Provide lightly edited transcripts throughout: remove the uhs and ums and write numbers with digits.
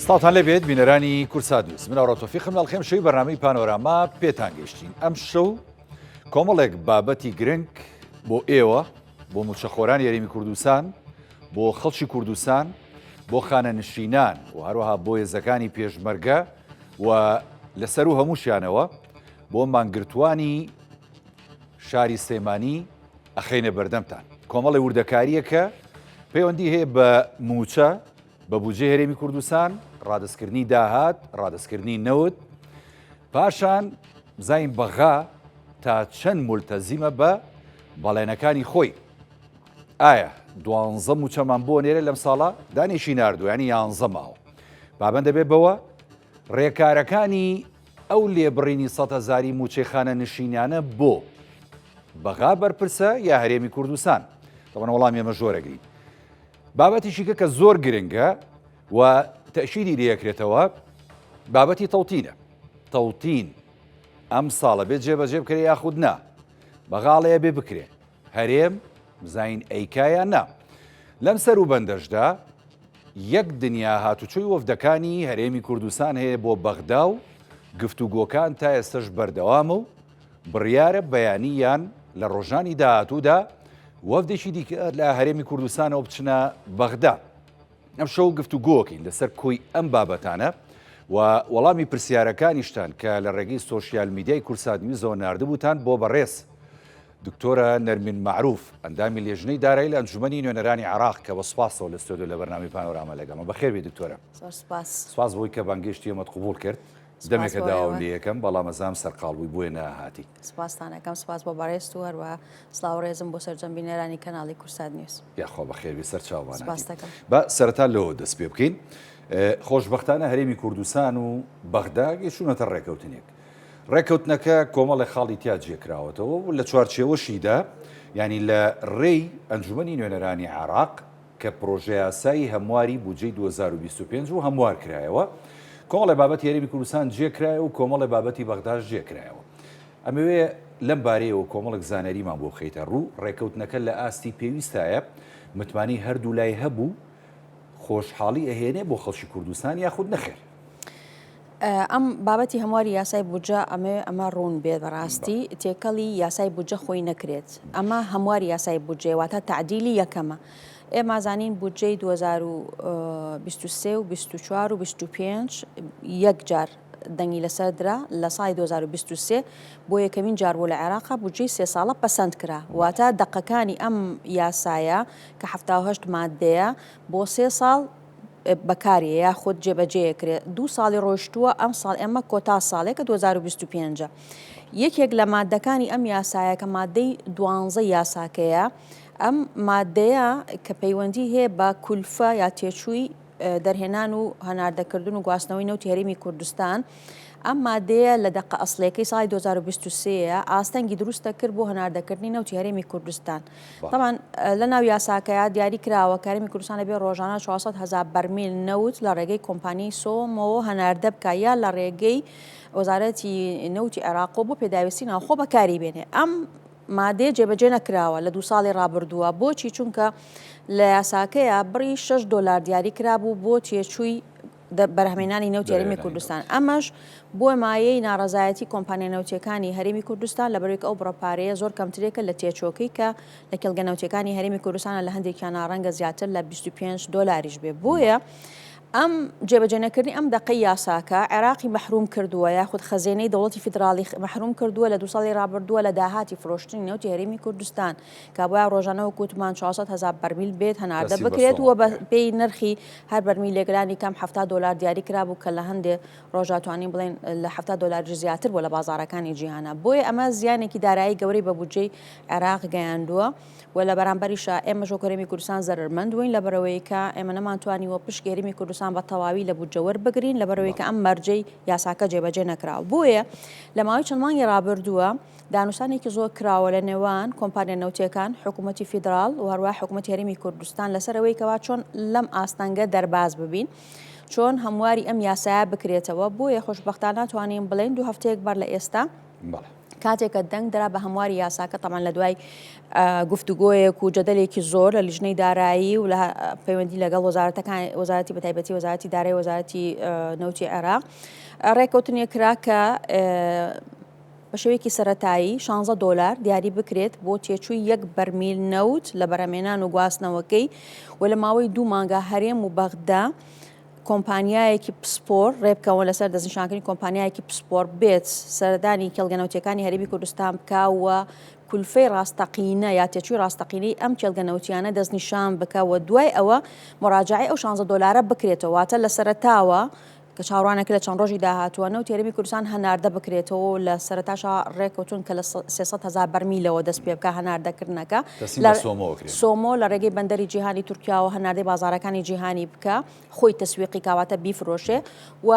سڵاتان لەبێت بینەرانی کورسات نیوز من ئەوڕۆتۆفیقم لەڵخێم شەوی بەرنامەی پانۆراما پێتان گەیشتین. ئەم شەو کۆمەڵێک بابەتی گرنگ بۆ ئێوە، بۆ موچەخۆران یاریمی کوردستان، بۆ خەڵکی کوردستان، بۆ خانەنشینان و هەروەها بۆ هێزەکانی پێشمەرگە و لەسەر و هەمووشیانەوە بۆ مانگرتوانی شاری سلێمانی ئەخەینە بەردەمتان. کۆمەڵی وردەکاریە کە پەیوەندی هەیە بە موچە، بە بودجێ هەرێمی کوردستان، ڕادستکردنی داهات، ڕادستکردنی نەوت، پاشان بزانین بەغا تا چەند مولتەزیمە بە بەڵێنەکانی خۆی. ئایا 12 موچەمان بۆ نێرە لەم ساڵە دانیشی ناردوو، ینی 11 ماوە. بابەن دەبێت بەوە ڕێکارەکانی ئەو لێبڕینی 100,000 موچەی خانە نشینیانە بۆ بەغا بەرپرسە یا هەرێمی کوردستان؟ دەبەن وەڵام ئێمە ژۆرەگرین. بابەتیشیکە کە زۆر گرنگە و تەشیری لێکرێتەوە بابەتی تەوتینە. تەوتین ئەم ساڵە بێت جێبەجێ بکرێ یاخود نا، بەغاڵەیە بێ بکرێ، هەرێم بزین ئەیکایە نا. لەم سەر و بەندەشدا یەک دنیا هاتوچۆی وەفدەکانی هەرێمی کوردستان هەیە بۆ بەغدا و گفتوگۆکان تا ئێستش بەردەوامە و بڕیارە بەیانیان لە ڕۆژانی داهاتوودا وەفدێکی دیکە لە هەرێمی کوردستانەوە بچنە بەغدا. ئەم شەو گفتوگۆکەین لەسەر کۆی ئەم بابەتانە و وەڵامی پرسیارەکانیشتان کە لە ڕێگەی سۆشیال میدیای کورسات نیوزەوە ناردبووتان بۆ بەڕێز دکتۆرە نەرمین معروف، ئەندامی لێژنەی دارایی لە ئەنجومەنی نوێنەرانی عێراق کە بە سوپاسەوە لە ستۆدیۆ لە بەرنامەی پانۆراما لەگەڵمە. بەخێر بێ دکتۆرە. سوپاس بۆی کە بانگێشتی ئێمەت قبوڵ کرد. دەمێکە داوام لێ یەکەم بەڵام ئەزام سەرقاڵبووی بۆیە نەهاتی. سپاستانەکەم، سپاس بۆ بەڕێز و هەروە سڵاو ڕێزم بۆ سەرجەمبینەرانی کەناڵی کورسات نیوز. یاخوا بەخێر بێ سەر چاوانە. سپاس دەکەم. بە سەرەتا لەوە دەست پێ بکەین. خۆشبەختانە هەرێمی کوردستان و بەغدا گەیشتوونەتە ڕێکەوتنێک. ڕێکەوتنەکە کۆمەڵی خاڵی تیا جێکراوەتەوە و لە چوارچێوەشیدا ینی لە ڕێی ئەنجومەنی نوێنەرانی عێراق کە پرۆژە یاسایی هەمواری بودجەی 2025 و هەموار کرایەوە. کۆمەڵی بابەتی هەرێمی کوردستان جێکرایە و کۆمەڵی بابەتی بەغداش جێکرایەوە. ئەمەوێ لەم بارەیەوە کۆمەڵێک زانەریمان بۆ خەیتە ڕوو. ڕێکەوتنەکە لە ئاستی پێویستایە متمانی هەردوو لای هەبوو خۆشحاڵی ئەهێنێ بۆ خەڵکی کوردستان یاخود نەخێر. ئەم بابەتی هەمواری یاسای بودجە ئەمە ڕوون بێت بەڕاستی تێکەڵی یاسای بودجە خۆی نەکرێت. ئەمە هەمواری یاسای بودجێ واتە تعدیلی یەکەمە. ئێمە زانین بودجەی 2023 و 24 و 25 یەک جار دەنگی لەسەر درا لە ساڵی 2023 بۆ یەکەمین جار بۆ لە عێراقا بودجەی 3 ساڵە پەسەند کرا. واتە دەقەکانی ئەم یاسایە کە 78 مادەیە بۆ 3 ساڵ بەکاریە یاخود جێبەجێکرێت. 2 ساڵی ڕۆیشتووە ئەم ساڵ ئێمە کۆتا ساڵێکە 2025. یەکێک لە مادەکانی ئەم یاسایە کە مادەی 12 یاساکەیە، ئەم مادەیە کە پەیوەندی هەیە بە کولفە یا تێچووی دەرهێنان و هەناردەکردن و گواستنەوەی نەوتی هەرێمی کوردستان. ئەم مادەیە لە دەقە ئەسڵیەکەی ساڵی 2023 ئاستەنگی دروستە کرد بۆ هەناردەکردنی نەوتی هەرێمی کوردستان. طبعاً لە ناو یاساکەیە دیاری کراوە کە هەرێمی کوردستان بێ ڕۆژانە 400,000 بەرمیل نەوت لە ڕێگەی کۆمپانیای سۆمەوە هەناردە بکە یا لە ڕێگەی وەزارەتی نەوتی عێراق بۆ پێداویستی ناوخۆ بەکاری بێنێ. ئەم مادەیە جێبەجێ نەکراوە لە 2 ساڵی ڕابردووە. بۆچی؟ چونکە لە یاساکەیە بڕی $6 دیاری کرابوو بۆ تێچووی بەرهەمێنانی نەوتی هەرێمی کوردستان. ئەمەش بۆ مایەی ناڕەزایەتی کۆمپانیا نەوتیەکانی هەرێمی کوردستان لە بەرێک ئەو بڕەپارەیە زۆر کەمترێکە لە تێچۆکەی کە لە کێڵگە نەوتیەکانی هەرێمی کوردستانە لە هەندێکیانە ڕەنگە زیاتر لە $25 بێ. بۆیە ئەم جێبەجێنەکردنی ئەم دەقەی یاساکە عێراقی مەحروم کردووە یاخود خەزێنەی دەوڵەتی فیدراڵی مەحروم کردووە لە 2 ساڵی ڕابردووە لە داهاتی فرۆشتنی نەوتی هەرێمی کوردستان کە بۆیە ڕۆژانەوە کووتمان 400,000 بەرمیل بێت هەناردە بکرێت و بە پێی نرخی هەر بەرمیل لێگرانی کەم $70 دیاری کرابوو کە لە هەندێک ڕۆژاتوانین بڵێن لە $70 زیاتر بۆ لە بازارەکانی جیهانە. بۆیە ئەمە زیانێکی دارایی گەورەی بە بودجەی عێراق گەیاندووە و لە بەرامبەریشە ئێمە هەرێمی کوردستان زەرمەندوین لە بەرەوەی کە ئێمە نەمانتوانیوە پشکی هەرێمی کوردستان بە تەواوی لە بودجە وەربگرین لە بەرەوەی کە ئەم مەرجەی یاساکە جێبەجێ نەکراوە. بۆیە لە ماوەی چەند مانگی ڕابردووە دانووسانێکی زۆر کراوە لە نێوان کۆمپانیا نەوتیەکان، حکوومەتی فیدراڵ و هەروە حکوومەتی هەرێمی کوردستان لەسەرەوەی کەوا چۆن لەم ئاستەنگە دەرباز ببین، چۆن هەمواری ئەم یاسایە بکرێتەوە. بۆیە خۆشبەختانە توانین بڵێن 2 هەفتەیەک بەر لە ئێستا کاتێککە دەنگ درا بە هەمواری یاساکە تەمان لە دوای گفتوگۆیەک و جەدەلێکی زۆر لە لیژنەی دارایی و لە پەیوەندی لەگەڵ وەزارەتی بەتایبەتی وەزارەتی دارایی وەزارەتی نەوتی عێراق ڕێککەوتنی کرا کە بە شێوەیەکی سەرەتایی $16 دیاری بکرێت بۆ تێچووی 1 بەرمیل نەوت لە بەرهەمێنان و گواستنەوەکەی و لە ماوەی 2 مانگە هەرێم و بەغدا کۆمپانیایەکی پسپۆر ڕێبکەوە لەسەر دەستنیشانکردنی کۆمپانیایەکی پسپۆر بێت سەردانی کێڵگەنەوتیەکانی هەرێمی کوردستان بکاوە کولفەی ڕاستەقینە یا تێچووی ڕاستەقینەی ئەم کێڵگەنەوتیانە دەستنیشان بکەوە دوای ئەوە مراجعی ئەو $16 بکرێتەوە واتە لە سەرەتاوە کە چاوەڕوانەکە لە چەند ڕۆژی داهاتووە نەوت هەرێمی کوردستان هەناردە بکرێتەوە لە سەرەتاشا ڕێککەوتون کە لە 300,000 بەرمیلەوە دەست پێ بکە هەناردەکردنەکە سۆمۆ لە ڕێگەی بەندەری جیهانی تورکیاوە هەناردەی بازارەکانی جیهانی بکە خۆی تەسویقی کاواتە بیفرۆشێ و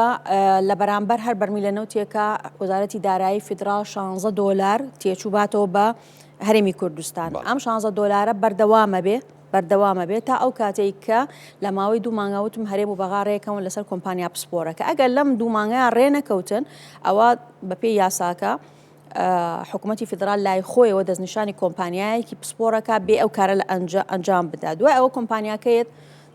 لە بەرامبەر هەر بەرمیلە نەوتێکە وەزارەتی دارایی فیدراڵ $16 تێچوو باتەوە بە هەرێمی کوردستان ئەم $16 بەردەوامە بێت تا ئەو کاتێک کە لە ماوەی 2 مانگاوتم هەرێم و بەغاڕێکەوە لەسەر کۆمپانیا پسپۆرەکە ئەگەر لەم 2 مانگایان ڕێنەکەوتن ئەوە بەپێی یاساکە حکوومەتی فدرال لای خۆیەوە دەستنیشانی کۆمپانیایەکی پسپۆرەکە بێ ئەو کارە لە ئەنجام بدا دوای ئەوە کۆمپانیاکەیت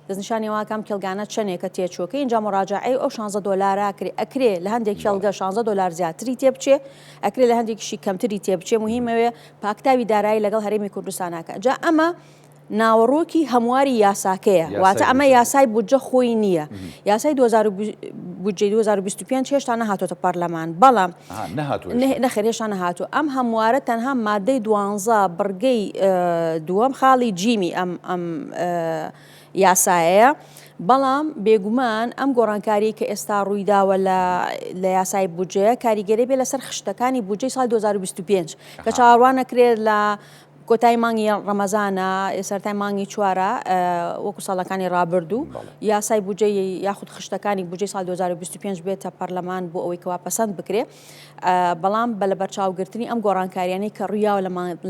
دەستنیشانی واکەم کێڵگانە چەندێکە تێچووکە اینجا مراجعی ئەو $16 ئەکرێ لە هەندێک کێڵگە $16 زیاتری تێبچێ ئەکرێ لە هەندێکیشی کەمتری تێبچێ مهمەوێ پاکتاوی دارایی لەگەڵ هەرێمی کوردستاناکە جا ئەمە ناوەڕۆکی هەمواری یاساکەیە واتە ئەمە یاسای بودجە خۆی نییە یاسای بودجەی 2025 هێشتا نەهاتۆتە پەرلەمان بەڵام نەخێرێشان نەهاتوو ئەم هەموارە تەنها مادەی 12 بڕگەی دووەم خاڵی جیمی ئەم یاسایەیە بەڵام بێگومان ئەم گۆڕانکاری کە ئێستا ڕوویداوە لە یاسای بودجەیە کاریگەری بێ لەسەر خشتەکانی بودجەی ساڵی 2025 کە چاوەڕوان نەکرێت لە کۆتای مانگی ڕەمەزانە سەرەتای مانگی چوارە وەکو ساڵەکانی ڕابردوو یاسای بودجەی یاخود خشتەکانی بودجەی ساڵ 2025 بێتە پەرلەمان بۆ ئەوەی کەوا پەسەند بکرێ بەڵام بە لە بەرچاوگرتنی ئەم گۆڕانکاریانەی کە ڕوویاوە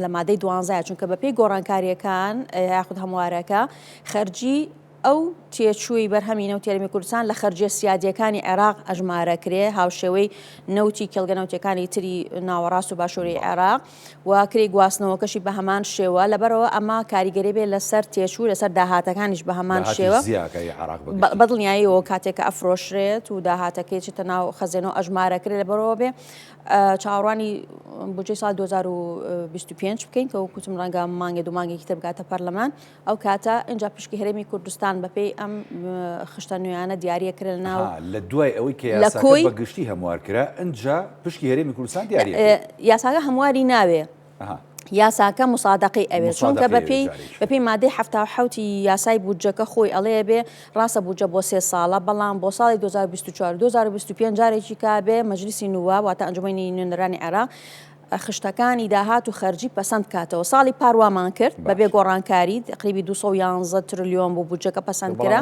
لە مادەی 12 چونکە بەپێی گۆڕانکاریەکان یاخود هەموارەکە خەرجی ئەو تێچووی بەرهەمی نەوتی هەرێمی کوردستان لە خەرجیە سیادیەکانی عێراق ئەژمارەکرێ هاوشێوەی نەوتی کێڵگەنەوتیەکانی تری ناوەڕاست و باشووری عێراق و کرێ گواستنەوەکەشی بە هەمان شێوە لەبەرەوە ئەمە کاریگەری بێ لەسەر تێچوو لەسەر داهاتەکانیش بە هەمان شێوە بەدڵنیاییەوە کاتێککە ئەفرۆشرێت و داهاتەکەی چێتە ناو خەزێنەوە ئەژمارەکرێت لەبەرەوە بێ چاوەڕوانی بودجەی ساڵ 2025 بکەین کە وەکوتم ڕەنگە مانگێ دوو مانگێکی تر بگاتە پەرلەمان ئەو کاتە اینجا پشکی هەرێمی کوردستان بەپێی ئەم خشتە نوێیانە دیاریەکرێت ناو لە دوای ئەوەی کە یاساکە بەگشتی هەموارکرا ئەنجا پشکی هەرێمی کوردستان دیاریە یاساکە هەمواری ناوێ یاساکە مسادقی ئەوێت چونکە بەپێی مادەی 77 یاسای بودجەکە خۆی ئەڵەیە بێ ڕاستە بودجە بۆ 3 ساڵە بەڵام بۆ ساڵی 2024 2025 جارێکی کا بێ مەجلیسی نواب واتە ئەنجومەنی نوێنەرانی عێراق خشتەکانی داهات و خەرجی پەسەند کاتەوە ساڵی پاروامان کرد بەبێ گۆڕانکاری تقریبی 211 تریلیۆن بۆ بودجەکە پەسەند کرا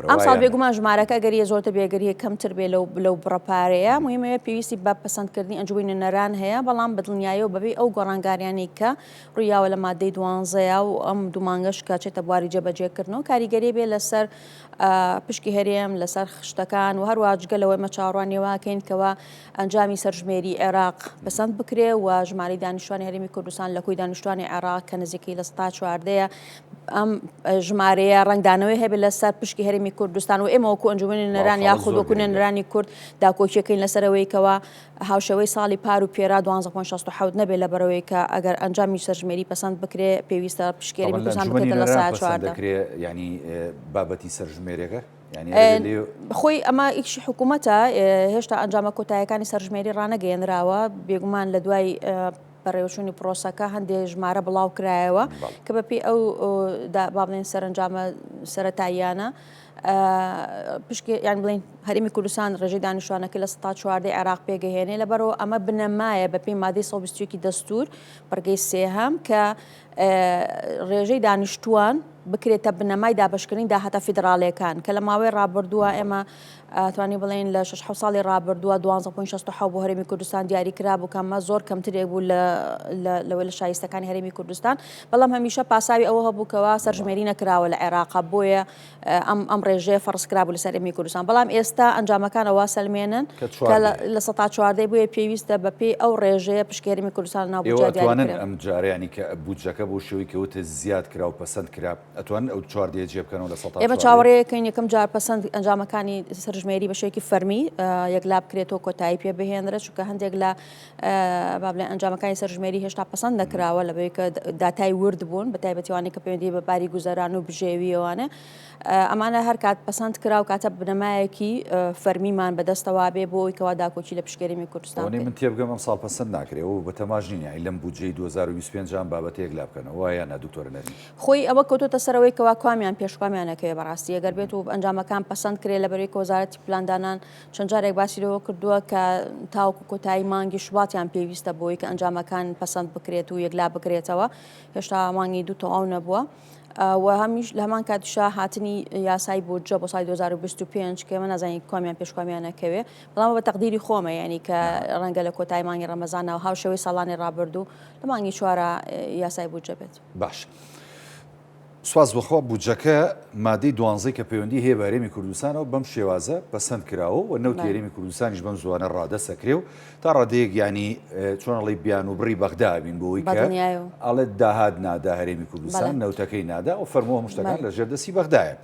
ئەم ساڵ بێگومان ژمارەکە گەریە زۆرتە بێگەریە کەمتر بێ لەو بڕەپارەیە مهمەیە پێویستی بە پەسەندکردنی ئەنجومەنی نوێنەران هەیە بەڵام بەدڵنیاییەوە بەبێ ئەو گۆڕانکاریانەی کە ڕوویاوە لە مادەی 12 و ئەم دوو مانگەش کە چێتە بواری جێبەجێکردنەوە کاریگەری بێ لەسەر پشکی هەرێم لەسەر خشتەکان و هەروە جگەلەوەی مەچاڕوانیەوەکەین کەەوە ئەنجامی سەرژمێری عێراق پەسەند بکرێ و ژماری دانیشتوانی هەرێمی کوردستان لە کۆی دانیشتوانی عێراق کە نزیکەی لە 14 ئەم ژمارەیە ڕنگدانەوەی هەبێ لەسەر پشکی هەرێمی کوردستان و ئێمە وەکو ئەنجومەنی نوێنەران یاخود وەکو نوێنەرانی کورد داکۆکیەکەین لەسەرەوەی کەوا هاوشەوەی ساڵی پار و پێرا 12.67 نەبێت لەبەرەوەی کە ئەگەر ئەنجامی سەرژمێری پەسەند بکرێ پێویستە پشکی هەرێمی کوردستان بکرێتە لە ساعت 14 ینی بابەتی سەرژمێرێکە خۆی ئەمە ئیکشی حکوومەتە هێشتا ئەنجامە کۆتاییەکانی سەرژمێری ڕانەگەیەنراوە بێگومان لە دوای بەڕێوەچوونی پرۆسەکە هەندێک ژمارە بڵاو کرایەوە کە بەپێی ئەو با بڵێن سەرنجامە سەرەتاییانە پشکی یان بڵین هەرێمی کوردستان ڕێژەی دانیشتوانەکە لە 14 عێراق پێگەهێنێ لەبەرەوە ئەمە بنەمایە بەپێی مادەی 120 دەستور بەرگەی سێهەم کە ڕێژەی دانیشتوان بکرێتە بنەمای دابشکردنی داهاتە فیدراڵیەکان کە لە ماوەی ڕابردووە ئێمە توانی بڵێن لە 6 ساڵی ڕابردووە 12.6 بۆ هەرێمی کوردستان دیاری کرابوو کەمە زۆر کەمترێک بوو لەوەی لە شایستەکانی هەرێمی کوردستان بەڵام هەمیشە پاساوی ئەوە هەبووکەوە سەرژمێری نەکراوە لە عێراق بۆیە ئەم ڕێژەیە فەرزکرابوو لە سەرێمی کوردستان بەڵام ئێستا ئەنجامەکان ئەوە سەلمێنن کە لە 14 بۆیە پێویستە بەپێی ئەو ڕێژەیە پشکێرمی کوردستان ناوبووجا دیاری کرا. ئەم جارەیانی کە بودجەکە بۆ شێوەی کەوتە زیاد کرا و پەسەند کرا ئەتوان ئەو 14 جێ بکەنەوە لە 14 ئێمە چاوەڕێیەکەین یەکەم جار پەسەند ئەنجامەکانی سەرژمێری بە شێوەیەکی فەرمی یەکلا بکرێتەوە کۆتایی پێ بهێنرێت چونکە هەندێک لە با بڵێن ئەنجامەکانی سەرژمێری هێشتا پەسەند نەکراوە لەبەیە کە داتای ورد بوون بە تایبەتیوانەی کە پەیوەندی بە باری گوزەران و بژێویەوانە ئەمانە هەر کات پەسەند کرا و کاتە بنەمایەکی فەرمیمان بەدەستەوە بێ بۆ ئەوی کەوا داکۆچی لە پشکێرمی کوردستان من تێبگەم ئەم ساڵ پەسەند ناکرێت و بە تەماژنینە لەم بودجەی 2025 بابەتەیەک لا بکەنەوە وایە نا دکتۆر نەرمی خۆی ئەوە کەوتۆتە سەرەوەی کەوا کوامیان پێشکوامیانەکەوێ بەڕاستی ئەگەر بێت و ئەنجامەکان پەسەند کرێت لەبەرەوەی وەزارەتی پلاندانان چەند جارێک باسیەوە کردووە کە تاوکو کۆتایی مانگی شوباتیان پێویستە بۆی کە ئەنجامەکان پەسەند بکرێت و یەکلا بکرێتەوە هێشتا مانگی دوو تەواو نەبووە و هەمیش لە هەمان کاتیشا هاتنی یاسای بودجە بۆ ساڵی 2025 کە من نازانی کوامیان پێشکوامیانەکەوێ بەڵام بە تەقدیری خۆمە یعنی کە ڕەنگە لە کۆتایی مانگی ڕەمەزانەوە هاوشەوەی ساڵانی ڕابردوو لە مانگی 4 یاسای بودجە بێت. باش سواز بخوا بودجەکە مادەی 12 کە پەیوەندی هەیە بە هەرێمی کوردستانەوە بەم شێوازە پەسەند کراوە و نەوتی هەرێمی کوردستانیش بەم زوانە ڕادەسەکرێ و تا ڕادەیەک ینی چۆنەڵی بیان و بڕی بەغدا بین بۆەوەی کە ئەڵێ داهات نادا هەرێمی کوردستان نەوتەکەی نادا و فەرمووە هەمووشتەکان لە ژێردەستی بەغدایە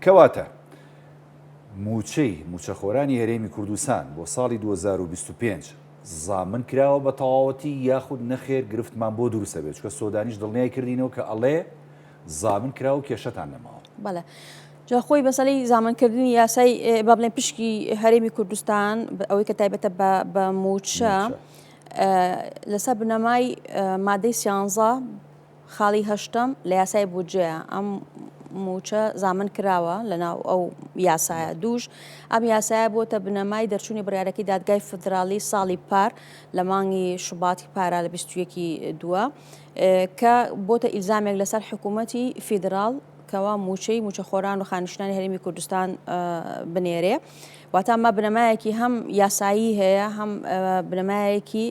کەواتە موچەخۆرانی هەرێمی کوردستان بۆ ساڵی 2025 زامن کراوە بە تەواوەتی یاخود نەخێر گرفتمان بۆ دروستە بێت چکە سۆدانیش دڵنیای کردینەوە کە ئەڵێ زامن کرا و کێشەتان نەماوە. بەڵێ جا خۆی بەسەڵی زامنکردنی یاسای با بڵێن پشکی هەرێمی کوردستان ئەوەی کە تایبەتە بە موچە لەسەر بنەمای مادەی 13 خاڵی هەشتم لە یاسای بودجەیە ئەم موچە زامن کراوە لەناو ئەو یاسایە دووش ئەم یاسایە بۆتە بنەمای دەرچوونی بڕیارەکەی دادگای فدرالی ساڵی پار لە مانگی شوباتی پارە لە 21 دووە کە بۆتە ئیلزامێک لەسەر حکوومەتی فیدراڵ کەوا موچەخۆران و خانشتانی هەرێمی کوردستان بنێرێ واتە ئەمە بنەمایەکی هەم یاسایی هەیە هەم بنەمایەکی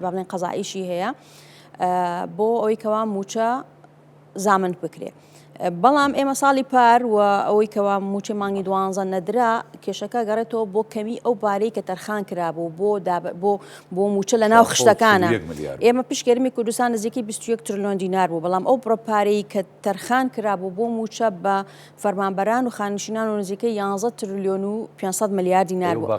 با بڵێن قەزائیشی هەیە بۆ ئەوەی کەوا موچە زامن بکرێ. بەڵام ئێمە ساڵی پار و ئەوەی کەوا موچەی مانگی 12 نەدرا کێشەکە گەڕێتەوە بۆ کەمی ئەو پارەی کە تەرخان کرابوو بۆ موچە لە ناو خشتەکانە ئێمە پشکێرمی کوردستان نزیکی 21 تریلیۆن دینار بوو بەڵام ئەو پارەی کە تەرخان کرابوو بۆ موچە بە فەرمانبەران و خانشینان و نزیکەی 11 تریلیۆن و 500 ملیار دینار بوو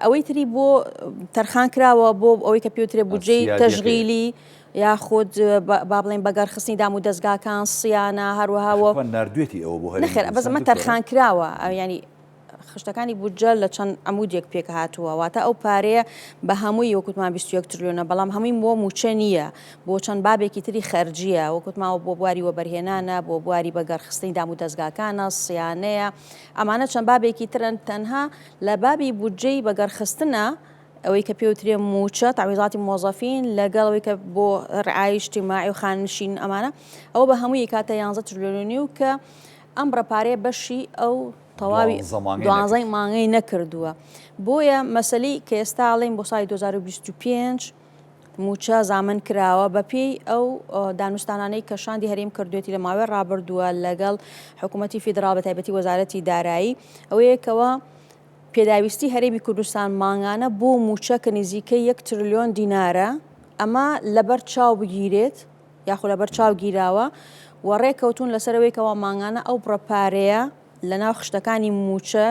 ئەوەی تری بۆ تەرخان کراوە بۆ ئەوەی کە پێوترێ بودجەی تەشغیلی یاخود با بڵێن بەگەرخستنی دام و دەستگاکان سیانە هەروەهاوە نردوێتی ئەوە بۆ نەخێر بەزمە تەرخان کراوە ینی خشتەکانی بودجە لە چەند ئەمودێک پێک هاتووە واتە ئەو پارەیە بە هەمووی وەکوتمان 21 تریلیۆنە بەڵام هەمووی بۆ موچە نییە بۆ چەند بابێکی تری خەرجیە وەکوتماوە بۆ بواری وەبەرهێنانە بۆ بواری بەگەرخستنی دام و دەستگاکانە سیانەیە ئەمانە چەند بابێکی ترن تەنها لە بابی بودجەی بەگەرخستنە ئەوەی کە پێوترێ موچە تعویزاتی مۆزەفین لەگەڵەوەی کە بۆ ڕعای اجتیماعی و خانشین ئەمانە ئەوە بە هەمووی کاتە 11 تریلیۆنی و کە ئەم ڕەپارەیە بەشی ئەو تەواوی 12 مانگەی نەکردووە بۆیە مەسەلەی کە ئێستا ئاڵێن بۆ ساڵی 2025 موچە زامن کراوە بەپێی ئەو دانوستانانەی کە شاندی هەرێم کردوێتی لە ماوەی ڕابردووە لەگەڵ حکوومەتی فیدراڵ بە تایبەتی وەزارەتی دارایی ئەوەیەکەوە پێداویستی هەرێمی کوردستان مانگانە بۆ موچە کە نزیکەی 1 تریلیۆن دینارە ئەمە لەبەر چاو بگیرێت یاخۆ لەبەر چاو گیراوە و ڕێککەوتون لەسەرەوەیکەوە مانگانە ئەو پرەپارەیە لە ناو خشتەکانی موچە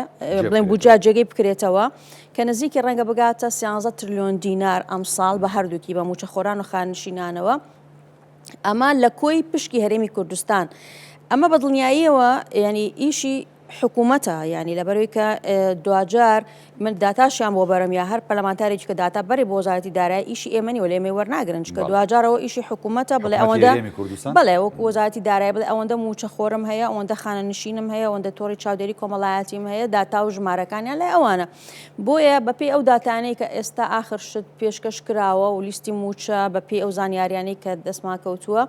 بڵێن بودجە جێگەی بکرێتەوە کە نزیکی ڕەنگە بگاتە 13 تریلیۆن دینار ئەم ساڵ بە هەردووکی بە موچەخۆران و خانشینانەوە ئەمە لە کۆی پشکی هەرێمی کوردستان ئەمە بە دڵنیاییەوە ینی ئیشی حکوومەتە ینی لەبەرەوەی کە دوجار من داتاشیان بۆ بەرەم یا هەر پەرلەمانتارێکی کە داتا بەری بۆ وەزارەتی دارایی ئیشی ئێمەنی و لە ئێمە وەرناگرن چکە دوجارەوە ئیشی حکوومەتە بڵێ ئەوەندە بڵێ وەکو وەزارەتی دارایی بڵێ ئەوەندە موچەخۆرم هەیە ئەوەندە خانەنشینم هەیە ئەوەندە تۆڕی چاودێری کۆمەڵایەتیم هەیە داتا و ژمارەکانیان لای ئەوانە بۆیە بەپێی ئەو داتانەی کە ئێستا ئاخر شت پێشکەش کراوە و لیستی موچە بەپێی ئەو زانیاریانەی کە دەستمان کەوتووە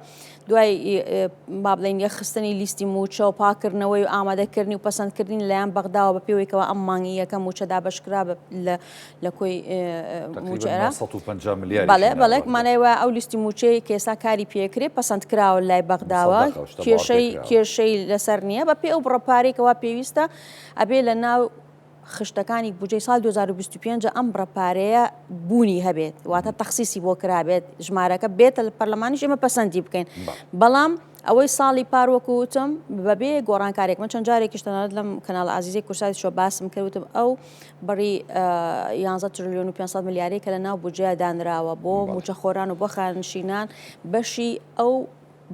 دوای با بڵێن یەخستنی لیستی موچە و پاکردنەوەی و ئامادەکردنی و پەسەندکردین لەیان بەغداوە بە پێوەیەکەوە ئەم مانگی یەکەم موچەدا بەشکرا لە کۆی موچەرە 150 ملیار بەڵێکمانەوە ئەو لیستی موچەی کێسا کاری پێکرێ پەسەندکراوە لای بەغداوە کێشەی لەسەر نییە بە پێ ئەو بڕەپارێکەوە پێویستە ئەبێ لە ناو خشتەکانی بودجەی ساڵ 2025 ئەم بڕەپارەیە بوونی هەبێت واتە تەخسیسی بۆ کرابێت ژمارەکە بێتە لە پەرلەمانیش ئێمە پەسەندی بکەین بەڵام ئەوەی ساڵی پاروەکوتم بەبێ گۆڕانکارێک من چەند جارێکی شتەنەت لەم کەناڵ ئازیزی کورسای شۆ باسم کردوتم ئەو بڕی 11 تریلیۆن و 500 ملیارەی کە لە ناو بودجەیە دانراوە بۆ موچەخۆران و بۆ خانشینان بەشی ئەو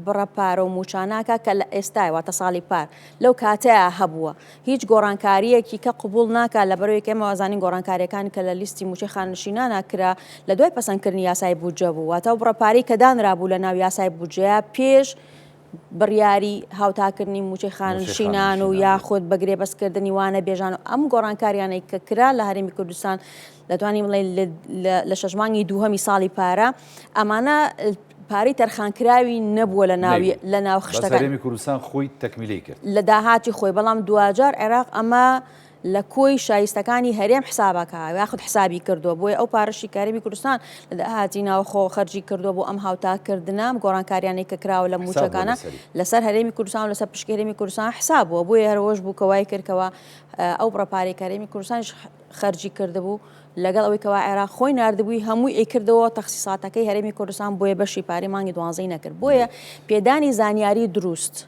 بڕەپارە و موچاناکە کە لە ئێستای واتە ساڵی پار لەو کاتەیە هەبووە هیچ گۆڕانکاریەکی کە قبول ناکات لە بەرەوەی ئێمە زانین گۆڕانکاریەکان کە لە لیستی موچەی خانشینانە کرا لە دوای پەسەندکردنی یاسای بودجە بوو واتە ئەو بڕەپارەی کە دانرابوو لە ناو یاسای بودجەیە پێش بڕیاری هاوتاکردنی موچەی خانشینان و یاخود بەگرێ بەسکردنی وانە بێژان و ئەم گۆڕانکاریانەی کە کرا لە هەرێمی کوردستان دەتوانین بڵێن لە شەژمانگی دووهەمی ساڵی پارە ئەمانە پارەی تەرخانکراوی نەبووە لە ناو خشتەکان هەرێمی کوردستان خۆی تەکمیلی کرد لە داهاتی خۆی بەڵام دوجار عێراق ئەمە لە کۆی شایستەکانی هەرێم حسابەکە یاخود حسابی کردووە بۆی ئەو پارەشی کارێمی کوردستان لە داهاتی ناوخۆ خەرجی کردووە بۆ ئەم هاوتاکردنە گۆڕانکاریانەی کە کراوە لە موچەکانە لەسەر هەرێمی کوردستان و لەسەر پشکی هەرێمی کوردستان حسابووە بۆیە هەروەش بووکەوای کردکەوە ئەو بڕەپارەی کارێمی کوردستانیش خەرجی کردبوو لەگەڵ ئەوەی کەوا عێراق خۆی نردبووی هەمووی ئەیکردەوە تەخسیساتەکەی هەرێمی کوردستان بۆیە بەشی پارەی مانگی 12 نەکرد بۆیە پێدانی زانیاری دروست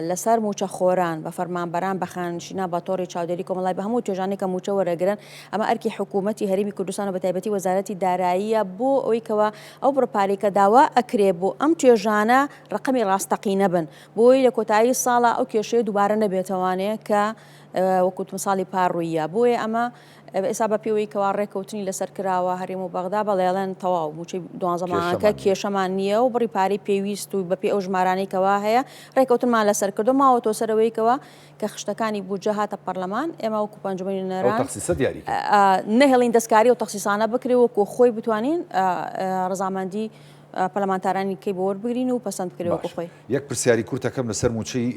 لەسەر موچەخۆران بە فەرمانبەران بە خانشینا بە تۆڕی چاودێری کۆمەڵای بە هەموو توێژانێک کە موچە وەرەگرن ئەمە ئەرکی حکوومەتی هەرێمی کوردستان و بە تایبەتی وەزارەتی داراییە بۆ ئەوەی کەوا ئەو بڕپارێکە داوا ئەکرێ بۆ ئەم توێژانە ڕقمی ڕاستەقینە بن بۆی لە کۆتایی ساڵە ئەو کێشەیە دووبارە نەبێتەوانەیە کە وەکوتم ساڵی پاڕوویە بۆیە ئەمە ئێستا بە پێوەی کەوا ڕێککەوتنی لەسەر کراوە هەرێم و بەغدا بەڵێڵێن تەواو موچەی 12مانەکە کێشەمان نییە و بڕی پارەی پێویست و بەپێ ئەو ژمارانەی کەوا هەیە ڕێککەوتنمان لەسەر کردو ماوە تۆ سەرەوەیکەوە کە خشتەکانی بودجە هاتە پەرلەمان ئێمە وەکو پەنجەمەی نەران نەهێڵین دەستکاری و تەخسیسانە بکرێ وەکو خۆی بتوانین ڕزامەندی پەرلەمانتارانی کەی بۆ وەربگرین و پەسەند بکرێەوە خۆی یەک پرسیاری کورتەکەم لەسەر موچەی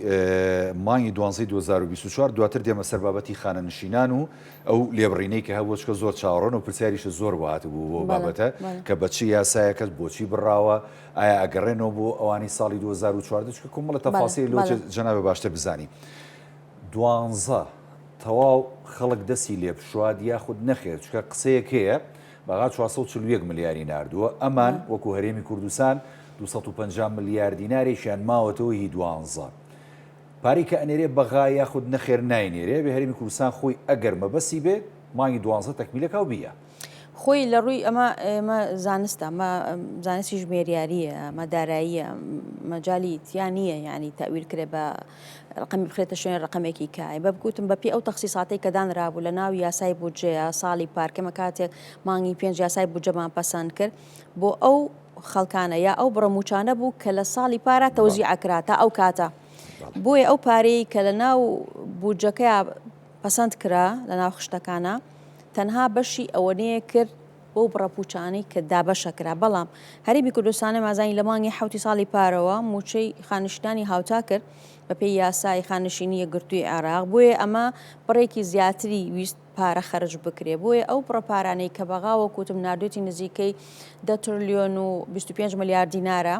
مانگی 2024 دواتر دێمە سەر بابەتی خانەنشینان و ئەو لێبڕینەی کە هەبوو چکە زۆر چاوەڕۆن و پرسیاریشە زۆر وهات بوو بۆ بابەتە کە بەچی یاسایەکەس بۆچی بڕاوە ئایا ئەگەڕێنەوە بۆ ئەوانی ساڵی 2014 چکە کۆمەڵە تەفاسی لۆ جەنابە باشتر بزانی 12 تەواو خەڵک دەستی لێ بشواد یاخود نەخێر چکە قسەیەک هەیە باغا 441 ملیاری نردووە ئەمان وەکو هەرێمی کوردستان 250 ملیار دینارێکیان ماوەتەوە هی 12 پارەی کە ئەنێرێ بەغا یاخود نەخێر ناینێرێ بە هەرێمی کوردستان خۆی ئەگەر مەبەسی بێت مانگی 12 تەکمیلەکە و بیە خۆی لە ڕووی ئەمە زانستە ئەمە زانستی ژمێریاریە ئەمە داراییە مەجای تیان نییە ینی تاویل کرێ بە ڕقمی بخرێتە شوێن ڕقمێکی کای بە بگوتم بەپی ئەو تەخسیساتی کە دانرابوو لە ناو یاسای بودجەیە ساڵی پارکەمە کاتێک مانگی 5 یاسای بودجەمان پەسەند کرد بۆ ئەو خەڵکانە یا ئەو بڕەموچانە بوو کە لە ساڵی پارە تەوزیع ئەکراتە ئەو کاتە بۆیە ئەو پارەی کە لە ناو بودجەکەیە پەسەند کرا لە ناو خشتەکانە تەنها بەشی ئەوەنەیە کرد بۆ بڕەپوچانەی کە دابەشەکرا بەڵام هەرێمی کوردستانی مازانی لە مانگی حوتی ساڵی پارەوە موچەی خانشتانی هاوتا کرد بە پێی یاسای خانشینی یەکگرتووی عێراق بۆیە ئەمە بڕێکی زیاتری ویست پارە خەرج بکرێ بۆیە ئەو بڕەپارانەی کە بەغا وەکوتم نردوێتی نزیکەی 10 تریلیۆن و 25 ملیار دینارە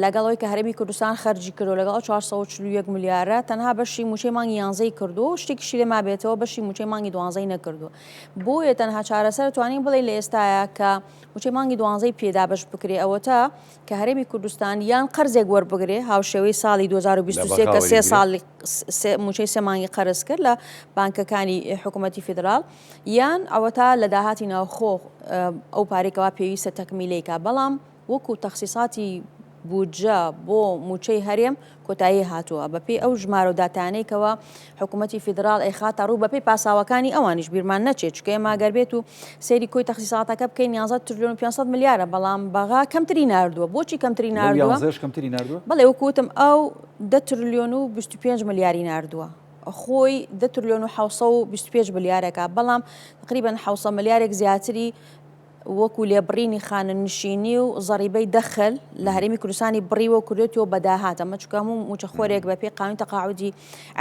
لەگەڵەوەی کە هەرێمی کوردستان خەرجی کردو لەگەڵ 441 ملیارە تەنها بەشی موچەی مانگی 11 کردو شتێکیشی لێ مابێتەوە بەشی موچەی مانگی 12 نەکردو بۆیە تەنها چارەسەر توانین بڵێ لە ئێستاە کە موچەی مانگی 12 پێدا بەش بکرێ ئەوەتە کە هەرێمی کوردستان یان قەرزێک وەربگرێ هاوشێوەی ساڵی 2023 کە 3 ساڵی موچەی 3 مانگی قەرز کرد لە بانکەکانی حکوومەتی فدرال یان ئەوەتا لە داهاتی ناوخۆ ئەو پارێکەوە پێویستە تەکمیلەیکە بەڵام وەکو تەخسیساتی بودجە بۆ موچەی هەرێم کۆتایی هاتووە بەپێی ئەو ژمارە و داتانەیەکەوە حکوومەتی فدرال ئەیخاتە ڕوو بەپێی پاساوەکانی ئەوانیش بیرمان نەچێت چکە ئێمە گەر بێت و سەیری کۆی تەخسیساتەکە بکەین 11 تریلیۆن و 500 ملیارە بەڵام بەغا کەمتری نردووە بۆچی کەمتری نردووە بەڵێ وەکوتم ئەو 10 تریلیۆن و 25 ملیاری نردووە خۆی 10 تریلیۆن و 725 ملیارێکە بەڵام تقریباً 700 ملیارێک زیاتری وەکو لێبڕینی خانەنشینی و زەریبەی دەخل لە هەرێمی کوردستانی بڕیوە کردێتەوە بەداهات ئەمە چکە هەموو موچەخۆرێک بە پێی قانونی تەقاعودی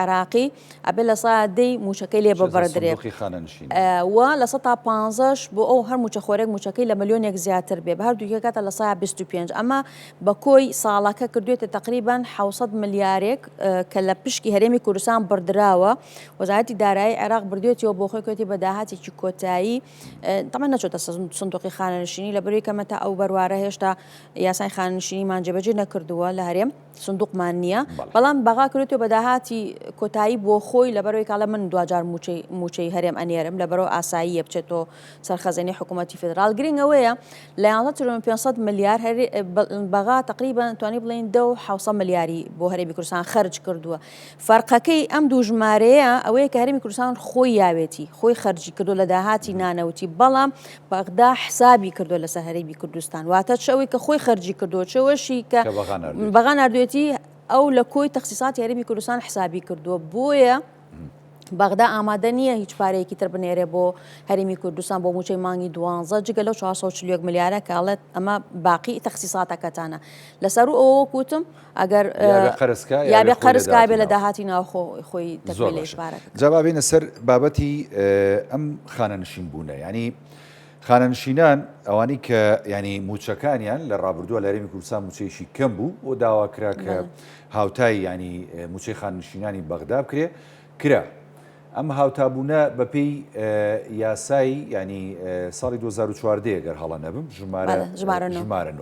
عێراقی ئەبێ لە سادەی موچەکەی لێ ببڕدرێت و لە 150 بۆ ئەو هەر موچەخۆرێک موچەکەی لە ملیۆنێک زیاتر بێ بە هەردووکە کاتە لە 25 ئەمە بە کۆی ساڵەکە کردوێتە تقریبان 600 ملیارێک کە لە پشکی هەرێمی کوردستان بردراوە وەزارەتی دارایی عێراق بردوێتەوە بۆ خۆی کۆتی بەداهاتێکی کۆتایی تەمەن نەچۆتە سندوقی خانەنشینی لە بەروەی کەمە تا ئەو بەروارە هێشتا یاسای خانەنشینیمان جێبەجێ نەکردووە لە هەرێم سندوقمان نییە بەڵام بەغا کردوێتەوە بەداهاتی کۆتایی بۆ خۆی لە بەروەی کاڵە من دوجار موچەی هەرێم ئەنێرم لە بەرەو ئاساییە بچێتەوە سەرخەزێنی حکوومەتی فدرال گرنگەوەیە لە 500 ملیار بەغا تقریبا توانی بڵین 200 ملیاری بۆ هەرێمی کوردستان خەرج کردووە فەرقەکەی ئەم دوو ژمارەیە ئەوەیە کە هەرێمی کوردستان خۆی یاوێتی خۆی خەرجی کردو لە داهاتی نانەوتی بەڵام بەغدا حسابی کردو لەسەر هەرێمی کوردستان واتە چەوەی کە خۆی خەرجی کردو چەوەشی کە بەغا ناردوێتی ئەو لە کۆی تەخسیساتی هەرێمی کوردستان حسابی کردووە بۆیە بەغدا ئامادە نییە هیچ پارەیەکی تر بنێرێ بۆ هەرێمی کوردستان بۆ موچەی مانگی 12 جگە لەو 440 ملیارە کاڵێت ئەمە باقی تەخسیساتەکەتانە لەسەر ئەوە کوتم ئەگەر یابێ قەرزکای بێ لە داهاتی ناو خۆی تەکمیلش پارەکە جوابینە سەر بابەتی ئەم خانەنشین بوونە ینی خانەنشینان ئەوانی کە ینی موچەکانیان لە ڕابردووە لە هەرێمی کوردستان موچەیەکی کەم بوو بۆ داواکرا کە هاوتای ینی موچەی خانەنشینانی بەغدا بکرێ کرا ئەم هاوتابوونە بەپێی یاسایی ینی ساڵی 2014 گەر هەڵە نەبم ژمارە 9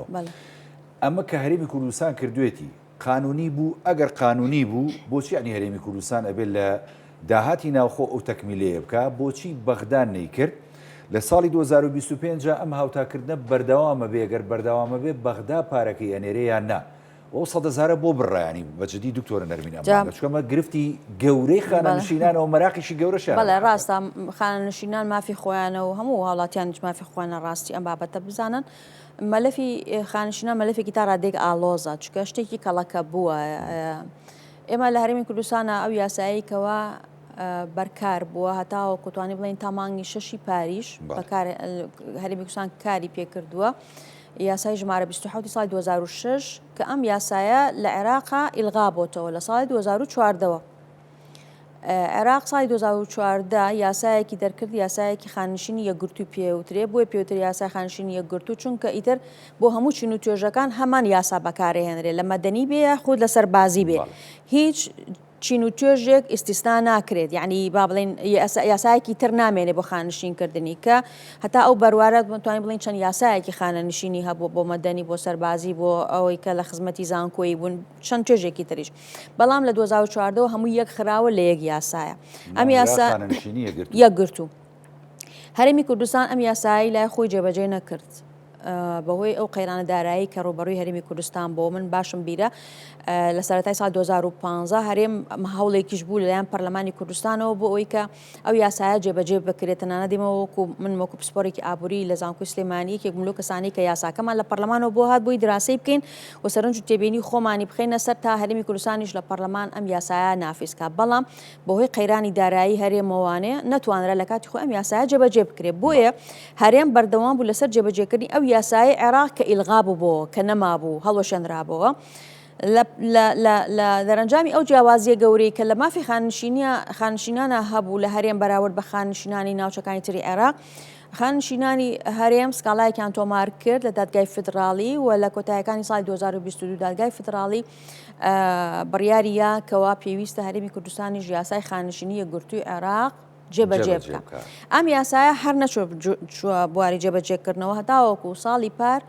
ئەمە کە هەرێمی کوردستان کردوێتی قانونی بوو ئەگەر قانونی بوو بۆچی ینی هەرێمی کوردستان ئەبێت لە داهاتی ناوخۆ ئەو تەکمیلەیە بکە بۆچی بەغدان نەیکرد لە ساڵی 2025 ئەم هاوتاکردنە بەردەوامە بێ گەر بەردەوامە بێ بەغدا پارەکەی ئەنێرە یان نا ئەو 100,000 بۆ بڕایانی بەجددی دکتۆرە نەرمین ئەمەچکەمە گرفتی گەورەی خانەنشینانەوە مەراقیشی گەورەشە بەڵێ ڕاستە خانەنشینان مافی خۆیانەوە هەموو هاوڵاتیانش مافی خۆیانە ڕاستی ئەم بابەتە بزانن مەلەفی خانەنشینان مەلەفێکی تا ڕادێک ئالۆزە چکە شتێکی کەڵەکە بووە ئێمە لە هەرێمی کوردستانە ئەو یاساییکەوە بەرکار بووە هەتاوە کوتوانی بڵین تا مانگی 6 پاریش هەرێمی کوردستان کاری پێکردووە یاسای ژمارە 27 ساڵی 2006 کە ئەم یاسایە لە عێراقا ئیلغا بۆتەوە لە ساڵی 2014ەوە عێراق ساڵی 2014 یاسایەکی دەرکرد یاسایەکی خانشینی یەکگرتووی پێوترێ بۆی پێوتر یاسای خانشینی یەکگرتوو چونکە ئیتر بۆ هەموو چین و توێژەکان هەمان یاسا بەکارهێنرێت لە مەدەنی بێ خود لە سەربازی بێ هیچ چین و توێژێک ئیسtisنا ناکرێت یعنی با بڵین یاسایەکی تر نامێنێ بۆ خانشینکردنی کە هەتا ئەو بەروارە توانین بڵین چەند یاسایەکی خانەنشینی هەبوو بۆ مەدەنی بۆ سەربازی بۆ ئەوەی کە لە خزمەتی زانکۆیی بوون چەند توێژێکی تریش بەڵام لە 2014 هەموو یەک خراوە لە یەک یاسایە ئەم یاسا یەکگرتوو هەرێمی کوردستان ئەم یاسایی لای خۆی جێبەجێ نەکرد بەهۆی ئەو قەیرانە دارایی کە ڕوبەڕووی هەرێمی کوردستان بۆ من باشم بیرە لە سەرەتای ساڵ 2015 هەرێم هەوڵێکیش بوو لەلایەن پەرلەمانی کوردستانەوە بۆ ئەوەی کە ئەو یاسایە جێبەجێ بکرێت تەنانەت دیمەوە وەکو من وەکو پسپۆرێکی ئابووری لە زانکۆی سلێمانی یەکێک ملۆ کەسانی کە یاساکەمان لە پەرلەمانەوە بۆ هات بۆی دراسی بکەین و سەرنج و تێبینی خۆمانی بخەینە سەر تا هەرێمی کوردستانیش لە پەرلەمان ئەم یاسایە نافیزکە بەڵام بەهۆی قەیرانی دارایی هەرێمەوانەیە نەتوانرا لە کاتی خۆ ئەم یاسایە جێبەجێ بکرێت بۆیە هەرێم بەردەوام بوو لەسەر جێبەجێکردنی ئەو یاسایە عێراق کە ئیلغا بوو کە نەمابوو هەڵوەشێنرابەوە لە دەرەنجامی ئەو جیاوازیە گەورەی کە لە مافی خانشینانە هەبوو لە هەرێم بەراورد بە خانشینانی ناوچەکانی تری عێراق خانشینانی هەرێم سکاڵایەکیان تۆمار کرد لە دادگای فدراڵی و لە کۆتاییەکانی ساڵی 2022 دادگای فدراڵی بڕیاریە کەوا پێویستە هەرێمی کوردستانی یاسای خانشینی یەکگرتووی عێراق جێبەجێ بکە ئەم یاسایە هەر نەچووە بواری جێبەجێکردنەوە هەتاوەکو ساڵی پار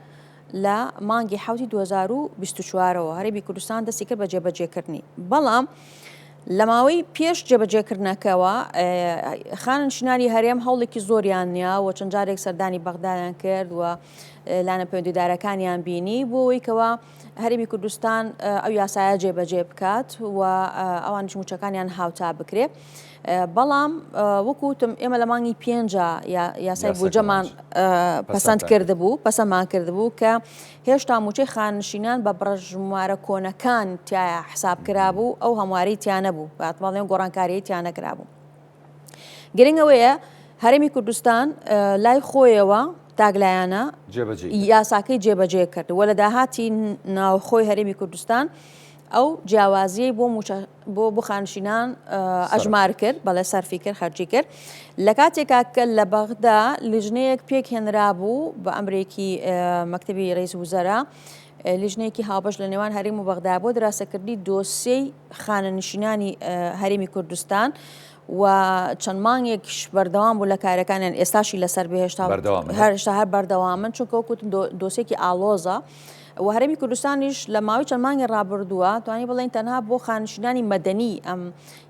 لە مانگی حوتی 2024ەوە هەرێمی کوردستان دەستی کرد بە جێبەجێکردنی بەڵام لە ماوەی پێش جێبەجێکردنەکەەوە خانشینانی هەرێم هەوڵێکی زۆریان نییە و چەند جارێک سەردانی بەغدایان کرد و لانە پەیوەندیدارەکانیان بینی بۆ ئەوەیکەوە هەرێمی کوردستان ئەو یاسایە جێبەجێ بکات و ئەوانش موچەکانیان هاوتا بکرێت بەڵام وەکوتم ئێمە لە مانگی 5 یاسای بودجەمان پەسەند کردبوو پەسەندمان کردبوو کە هێشتا موچەی خانشینان بە بڕژموارە کۆنەکان تایە حساب کرابوو ئەو هەمواری تیانە بوو بەڵێن گۆڕانکاریی تیانەکرابوو گرنگەوەیە هەرێمی کوردستان لای خۆیەوە تاگلایانە یاساکەی جێبەجێ کرد وە لە داهاتی ناوخۆی هەرێمی کوردستان ئەو جیاوازیەی بۆ خانشینان ئەژمار کرد بەڵێ سەرفی کرد خەرجی کرد لە کاتێکا کە لە بەغدا لیژنەیەک پێک هێنرا بوو بە ئەمریکی مەکتەبی ڕئیس وزەرا لیژنەیەکی هاوبەش لە نێوان هەرێم و بەغدا بۆ دراسەکردنی دۆسیەی خانەنشینانی هەرێمی کوردستان و چەند مانگێکیش بەردەوام بوو لە کارەکانیان ئێستاشی لەسەر بهێشتا هەر بەردەوامن چونکە وەکوتم دۆسێکی ئالۆزە و هەرێمی کوردستانیش لە ماوەی چەند مانگی ڕابردووە توانی بڵێن تەنها بۆ خانشینانی مەدەنی ئەم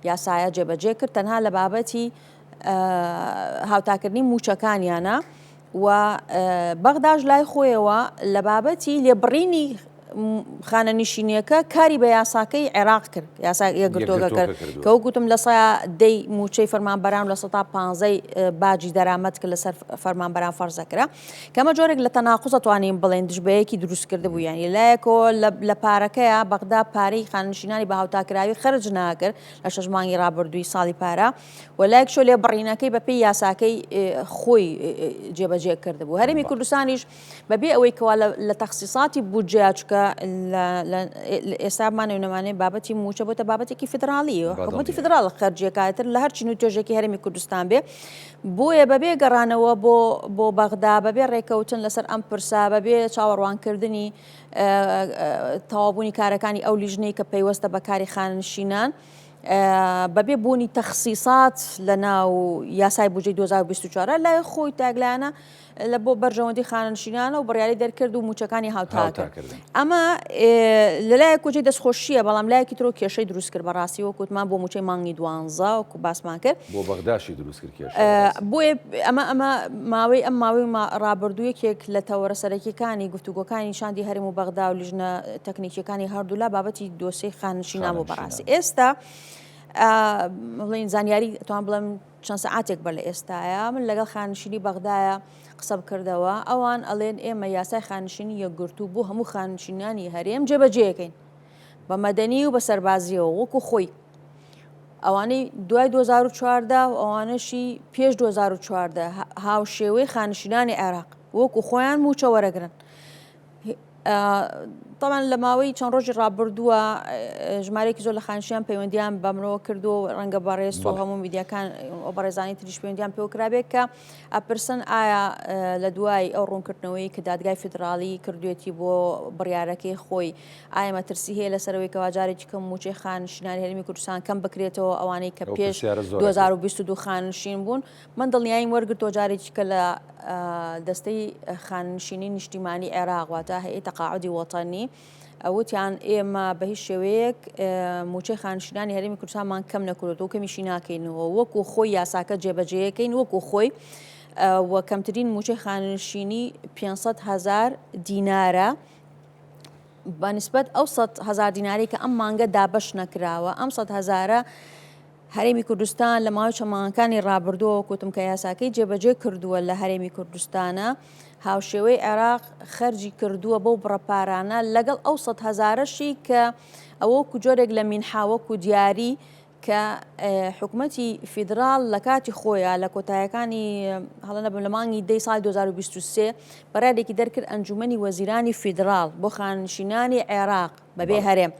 یاسایە جێبەجێ کرد تەنها لە بابەتی هاوتاکردنی موچەکانیانە و بەغداش لای خۆیەوە لە بابەتی لێبڕینی خانەنشینیەکە کاری بە یاساکەی عێراق کرد یەکگرتووەکە کرد کە وەکوتم لە سایە دەی موچەی فەرمانبەران لە 15 باجی دەرامەت کرد لەسەر فەرمانبەران فەرزەکرا کەمە جۆرێک لە تەناقوزە توانین بڵێن دژبەیەکی دروست کرده بوو یانی لایەکەوە لە پارەکەیە بەغدا پارەی خانشینانی بە هاوتاکراوی خەرج ناکرد لە 6 مانگی ڕابردووی ساڵی پارە و لایەک شۆ لێ بڕینەکەی بەپێی یاساکەی خۆی جێبەجێ کرده بوو هەرێمی کوردستانیش بەبێ ئەوەی کەوا لە تەخسیساتی بودجێچکە ئێستامان نەمانێت بابەتی موچە بۆتە بابەتێکی فدراڵیەوە حکوومەتی فدراڵ خەرجیەکاتر لە هەر چین و توێژێکی هەرێمی کوردستان بێ بۆیە بەبێ گەڕانەوە بۆ بەغدا بەبێ ڕێکەوتن لەسەر ئەم پرسا بەبێ چاوەڕوانکردنی تەوابوونی کارەکانی ئەو لیژنەی کە پەیوەستە بەکاری خانشینان بەبێ بوونی تەخسیسات لە ناو یاسای بودجەی 2024 لای خۆی تاگلایانە لە بۆ بەرژەوەندی خانشینانە و بڕیاری دەرکرد و موچەکانی هاوتاکرد ئەمە لەلایە کۆچی دەستخۆشیە بەڵام لایەکی ترۆ کێشەی دروست کرد بەڕاستی وەکوتمان بۆ موچەی مانگی 12 وەکو باسمان کرد بۆ بەغداشی دروست کرد بۆیە ئەمە ماوەی ئەم ماوەی ڕابردوویەکێک لە تەوەرە سەرەکیەکانی گفتوگۆکانی نیشاندی هەرێم و بەغدا و لیژنە تەکنیکیەکانی هەردوولا بابەتی دۆسەی خانشینان بۆ بەڕاستی ئێستا بڵین زانیاری توان بڵێم چەند سەعاتێک بەر لە ئێستاە من لەگەڵ خانشینی بەغدایە قسە بکردەوە ئەوان ئەڵێن ئێمە یاسای خانشینی یەکگرتوو بۆ هەموو خانشینانی هەرێم جێبەجێەکەین بە مەدەنی و بە سەربازیەوە وەکو خۆی ئەوانەی دوای 2014 و ئەوانەشی پێش 2014 هاوشێوەی خانشینانی عێراق وەکو خۆیان موچە وەرەگرن طبعاً لە ماوەی چەند ڕۆژی ڕابردووە ژمارەیەکی زۆر لە خانشیان پەیوەندیان بەمرەوە کردو ڕەنگە بەڕێز و هەموو میدیاکان ئەو بەڕێزانی تریش پەیوەندیان پێوەکرابێت کە ئەپرسن ئایا لە دوای ئەو ڕوونکردنەوەی کە دادگای فدراڵی کردوێتی بۆ بڕیارەکەی خۆی ئایا مەترسی هەیە لەسەرەوەی کەوا جارێکی کەم موچەی خانشینانی هەرێمی کوردستان کەم بکرێتەوە ئەوانەی کە پێش 2022 خانشین بوون من دڵنیاییم وەرگرتەوە جارێکی کە لە دەستەی خانشینی نیشتیمانی عێراق واتە هەیئەی تەقاعودی وەتەنی ئەوتیان ئێمە بە هیچ شێوەیەک موچەی خانشینانی هەرێمی کوردستانمان کەم نەکردەوە کەمیشی ناکەینەوە وەکو خۆی یاساکە جێبەجێیەکەین وەکو خۆی و کەمترین موچەی خانشینی 500,000 دینارە بەنسبەت ئەو 100,000 دیناری کە ئەم مانگە دابەش نەکراوە ئەم 100,000 هەرێمی کوردستان لە ماوەی چەمانەکانی ڕابردووە کوتم کە یاساکەی جێبەجێ کردووە لە هەرێمی کوردستانە هاوشێوەی عێراق خەرجی کردووە بەو بڕەپارانە لەگەڵ ئەو 100,000شی کە ئەوەکو جۆرێک لە مینحاوەکو دیاری کە حکوومەتی فیدراڵ لە کاتی خۆیان لە کۆتاییەکانی هەڵەنەبم لە مانگی دەی ساڵی 2023 بەڕادێکی دەرکرد ئەنجومەنی وەزیرانی فیدراڵ بۆ خانشینانی عێراق بەبێ هەرێم